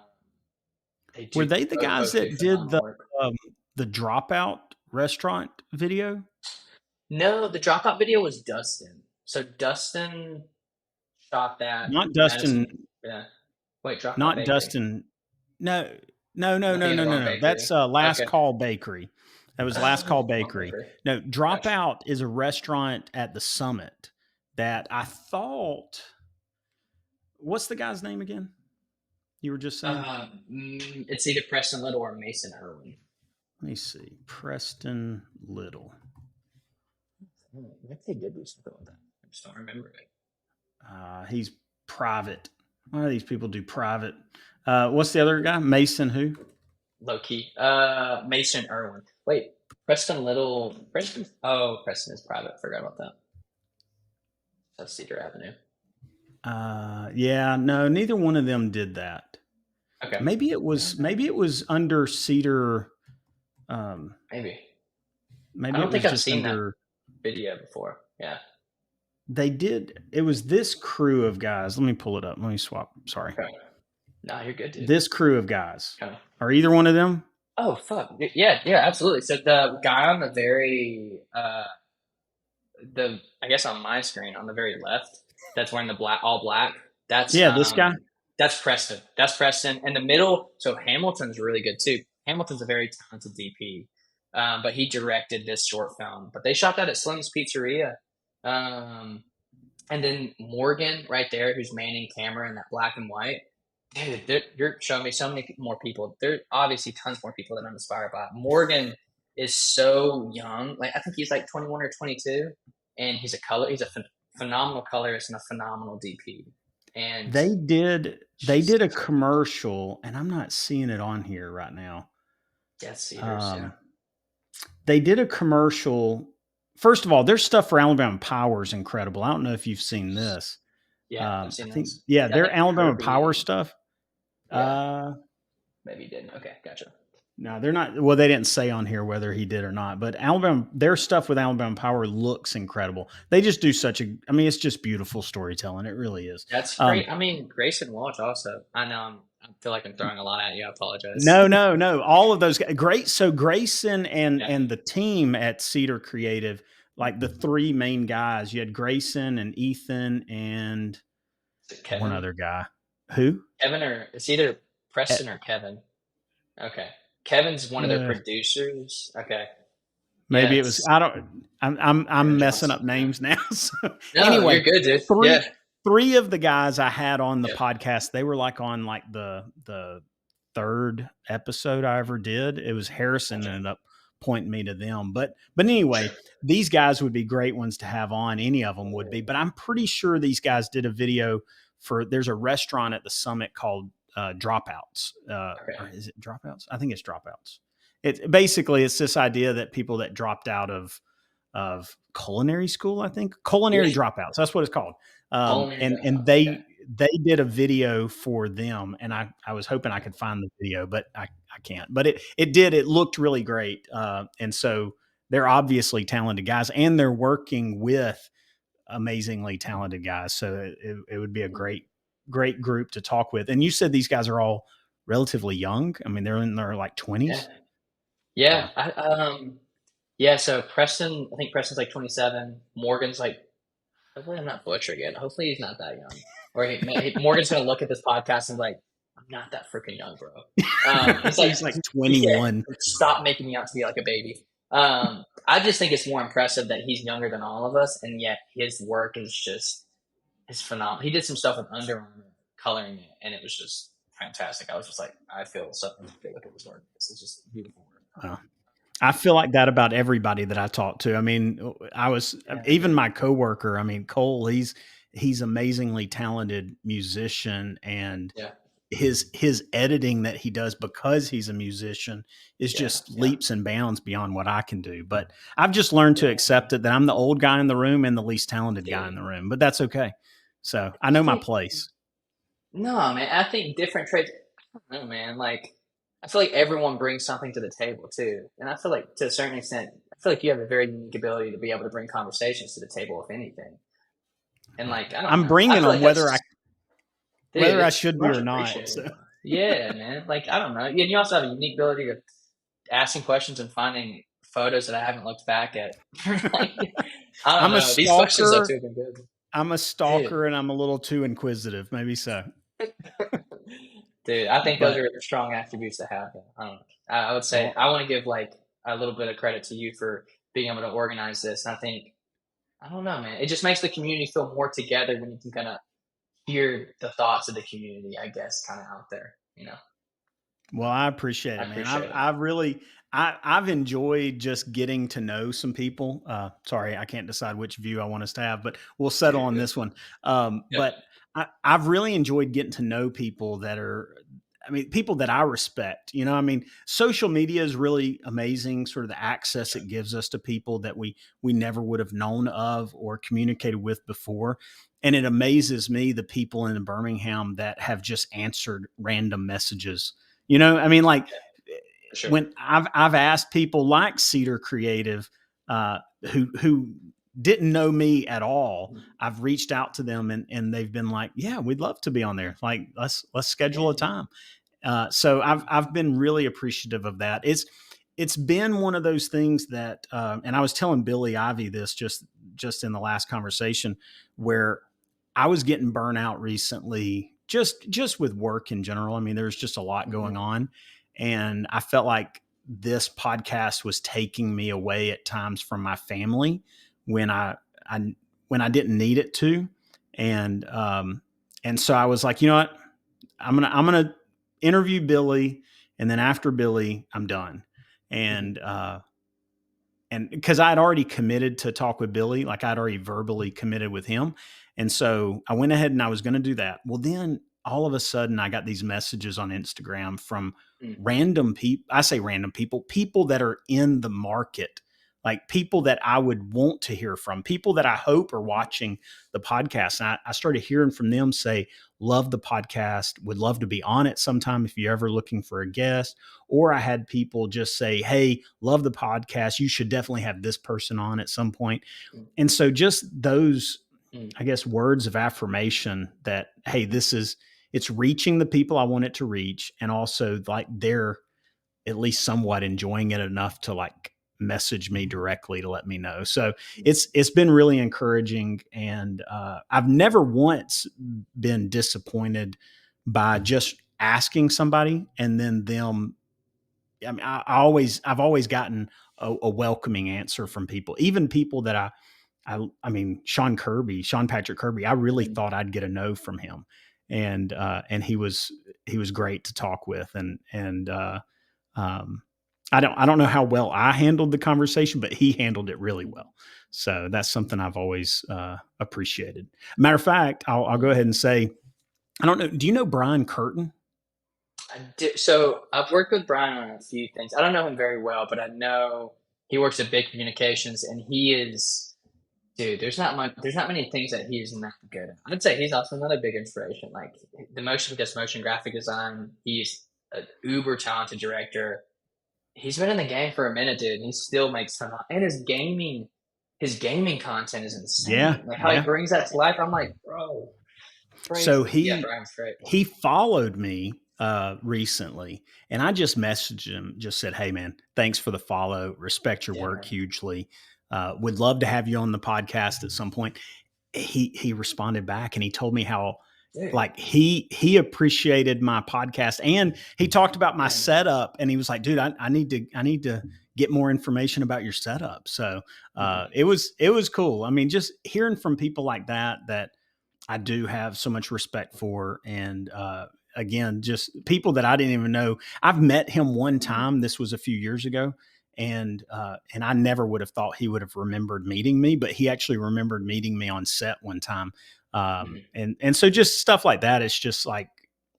they Were do they the guys both do that did phenomenal work. um, the Dropout restaurant video? No, the dropout video was Dustin. So Dustin shot that Not Dustin. Madison. Yeah. Wait, dropout Not bakery. Dustin. No, no, no, I'm no, thinking of no, the no, wrong no. bakery. That's Last Okay. Call Bakery. That was Last Call Wrong Bakery. bakery. No, Gotcha. Dropout is a restaurant at the Summit that I thought. What's the guy's name again? You were just saying. It's either Preston Little or Mason Irwin. Let me see. Preston Little. Maybe they did do something with that. I just don't remember it. He's private. Why do these people do private? What's the other guy? Mason who? Low key. Mason Irwin. Wait, Preston Little. Preston. Oh, Preston is private. Forgot about that. That's Cedar Avenue. Yeah, no, neither one of them did that. Okay. Maybe it was under Cedar. Um, Maybe. I maybe don't it think was I've just seen that under. video before. Yeah. They did. It was this crew of guys. Let me pull it up. Let me swap. Sorry, Okay. Nah, you're good, dude. this crew of guys. Okay. Are either one of them? Oh fuck. Yeah, yeah, absolutely. So the guy on the very the I guess on my screen on the very left that's wearing the black all black. That's Yeah, this guy. that's Preston. That's Preston. In the middle, so Hamilton's really good too. Hamilton's a very talented DP, but he directed this short film. But they shot that at Slim's Pizzeria, um, and then Morgan right there, who's manning camera in that black and white. Dude, you're showing me so many more people. There are obviously tons more people that I'm inspired by. Morgan is so young. Like I think he's like 21 or 22, and he's a color. He's a phenomenal colorist and a phenomenal DP. And They did a commercial, and I'm not seeing it on here right now. Death Cedars, yeah, Um, they did a commercial. First of all, their stuff for Alabama Power is incredible. I don't know if you've seen this. yeah, I've I seen think, this. yeah, Yeah, I their think Alabama Power Kirby. stuff. Yeah, Uh, maybe he didn't. Okay, gotcha. no, they're not. Well, they didn't say on here whether he did or not. But their stuff with Alabama Power looks incredible. They just do such a. I mean, it's just beautiful storytelling. It really is. That's Um, great. I mean, Grayson Walsh also. I know I feel like I'm throwing a lot at you. I apologize. no, no, no. All of those great. So Grayson and Yeah, and the team at Cedar Creative, like the three main guys. You had Grayson and Ethan and is it one Kevin? other guy. Who? Kevin or it's either Eh, Preston or Kevin. Okay. Kevin's one of their uh, producers. Okay. Yeah, maybe it was. it's I don't. I'm Kevin messing up Johnson. Yeah. names now. So No, anyway, you're good, dude. Yeah. three three of the guys I had on the Yeah. podcast, they were like on like the third episode I ever did. It was Harrison Gotcha. ended up pointing me to them. But Sure. anyway, these guys would be great ones to have on. Any of them would be. But I'm pretty sure these guys did a video for there's a restaurant at the summit called Dropouts. Okay. Or is it Dropouts? I think it's Dropouts. It's this idea that people that dropped out of culinary school, I think Yeah. culinary dropouts. That's what it's called. Culinary And dropouts. Okay. they did a video for them, and I was hoping I could find the video, but I can't. But it looked really great, and so they're obviously talented guys, and they're working with amazingly talented guys. So it would be a great group to talk with. And you said these guys are all relatively young. I mean, they're in their like Yeah. 20s. Yeah. Yeah. Yeah, so Preston, I think Preston's like 27. Morgan's like, hopefully I'm not butchering it. Hopefully he's not that young. or Morgan's gonna look at this podcast and be like, I'm not that freaking young, bro. It's like, He's like yeah, 21. stop making me out to be like a baby. I just think it's more impressive that he's younger than all of us, and yet his work is phenomenal. He did some stuff with Under Armour coloring it, and it was just fantastic. I was just like, I feel so good with his work. This is just beautiful work. I feel like that about everybody that I talk to. I mean, I was Yeah, even my coworker. I mean, Cole. He's amazingly talented musician, and yeah, his editing that he does because he's a musician is yeah, just yeah, leaps and bounds beyond what I can do. But I've just learned to yeah. accept it that I'm the old guy in the room and the least talented guy in Dude, the room. But that's okay. So I I know my think place. no, man. I think different trades. I don't know, man. Like, I feel like everyone brings something to the table too, and I feel like to a certain extent, I feel like you have a very unique ability to be able to bring conversations to the table, if anything. And like, I don't I'm know. I bringing feel them like that's dude. whether I It's should be much or not. appreciated. So Yeah, man. Like, I don't know. And you also have a unique ability to asking questions and finding photos that I haven't looked back at. Like, I don't I'm a know. These questions though stalker. too have been good, I'm a dude. stalker, and I'm a little too inquisitive. Maybe so. Dude, I think those But are strong attributes to have. I don't know. I would say well, I want to give like a little bit of credit to you for being able to organize this. And I think I don't know, man. It just makes the community feel more together when you can kind of hear the thoughts of the community. I guess kind of out there. well, I appreciate I it, man. appreciate it. I've enjoyed just getting to know some people. Sorry, I can't decide which view I want us to have, but we'll settle You're on good. this one. Yep. But I've really enjoyed getting to know people that are, I mean, people that I respect. You know, I mean, social media is really amazing. Sort of the access it gives us to people that we never would have known of or communicated with before. And it amazes me the people in Birmingham that have just answered random messages. You know, I mean, like For sure. when I've asked people like Cedar Creative, who didn't know me at all, I've reached out to them and they've been like, yeah, we'd love to be on there. Like let's schedule a Yeah. time. So I've been really appreciative of that. It's been one of those things that, and I was telling Billy Ivy this just in the last conversation, where I was getting burnt out recently, just with work in general. I mean, there's just a lot going Mhm. on, and I felt like this podcast was taking me away at times from my family when I when I didn't need it to, and and so I was like, you know what, I'm gonna interview Billy, and then after Billy, I'm done. Mhm. And because I had already committed to talk with Billy, like I'd already verbally committed with him, and so I went ahead and I was going to do that. Well, then all of a sudden, I got these messages on Instagram from Mm. random people. I say random people, people that are in the market, like people that I would want to hear from, people that I hope are watching the podcast. And I started hearing from them say, love the podcast, would love to be on it sometime if you're ever looking for a guest. Or I had people just say, hey, love the podcast. You should definitely have this person on at some point. Mm. And so just those, Mm. I guess, words of affirmation that, hey, it's reaching the people I want it to reach. And also like they're at least somewhat enjoying it enough to like message me directly to let me know. So it's been really encouraging, and I've never once been disappointed by just asking somebody and then them. I mean, I've always gotten a welcoming answer from people, even people that I mean, Sean Patrick Kirby. I really Mm. thought I'd get a no from him, and he was great to talk with, and um, I don't know how well I handled the conversation, but he handled it really well. So that's something I've always appreciated. Matter of fact, I'll go Mm. ahead and say, I don't know. Do you know Brian Curtin? So I've worked with Brian on a few things. I don't know him very well, but I know he works at Big Communications, and he is, dude. There's not many things that he is not good at. I'd say he's also another big inspiration. Like he does motion graphic design. He's an uber talented director. He's been in the game for a minute, dude, and he still makes fun. And his gaming content is Yeah, insane. Like how he yeah. brings that to life. I'm like, bro, So crazy. Yeah, Brian's great. he followed me recently, and I just messaged him, just said, "Hey man, thanks for the follow. Respect your Yeah, work man. hugely. Would love to have you on the podcast at some point." He responded back and he told me how Dude, like he appreciated my podcast, and he talked about my yeah, man. setup, and he was like, dude, I need to get more information about your setup. So Mhm. it was cool. I mean, just hearing from people like that I do have so much respect for. And again, just people that I didn't even know. I've met him one Mhm. time. This was a few years ago. And I never would have thought he would have remembered meeting me, but he actually remembered meeting me on set one time. Mhm. And so just stuff like that. It's just like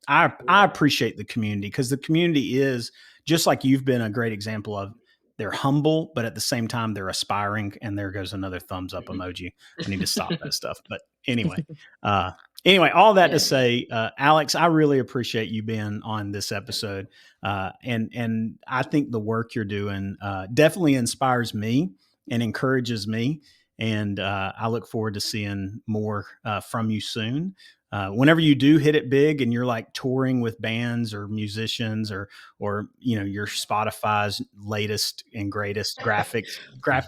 I Yeah. appreciate the community, because the community is just like you've been a great example of. They're humble, but at the same time they're aspiring. And there goes another thumbs up Mhm. emoji. I need to stop that stuff. But anyway, uh, anyway, all that to Yeah, man. say, Alex, I really appreciate you being on this episode, and I think the work you're doing definitely inspires me and encourages me, and I look forward to seeing more from you soon. Whenever you do hit it big and you're like touring with bands or musicians, or your Spotify's latest and greatest graphic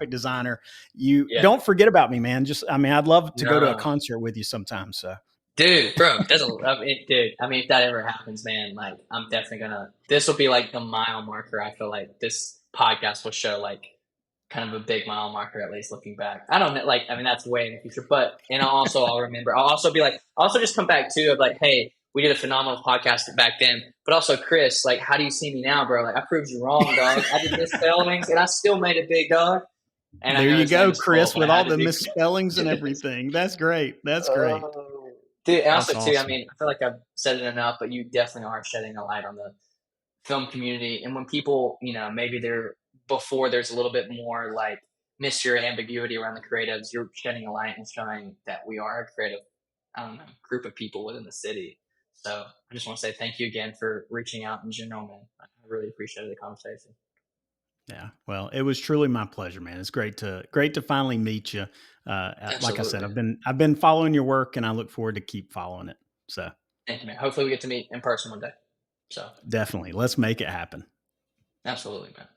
designer, you Yeah. don't forget about me, man. Just, I mean, I'd love to go to a No. concert with you sometime. So Dude, bro, that's dude. I mean, if that ever happens, man, like I'm definitely gonna. This will be like the mile marker. I feel like this podcast will show like kind of a big mile marker, at least looking back. I don't know, like I mean that's way in the future, but and I'll remember. I'll also be like, I'll also just come back too of like, hey, we did a phenomenal podcast back then, but also Chris, like, how do you see me now, bro? Like I proved you wrong, dog. I did misspellings and I still made it big, dog. And I there know you his name go, is Cole, Chris, but I with had all to the do. misspellings and everything. That's great. That's great. Oh, dude, and That's also too, I awesome. mean, I feel like I've said it enough, but you definitely are shedding a light on the film community. And when people, maybe they're before there's a little bit more like mystery or ambiguity around the creatives, you're shedding a light and showing that we are a creative, I don't know, group of people within the city. So I just want to say thank you again for reaching out in general, man. I really appreciated the conversation. Yeah. Well, it was truly my pleasure, man. It's great to finally meet you. Like I said, Absolutely. I've been following your work, and I look forward to keep following it. So Thank you, man. Hopefully we get to meet in person one day. So definitely, let's make it happen. absolutely, man.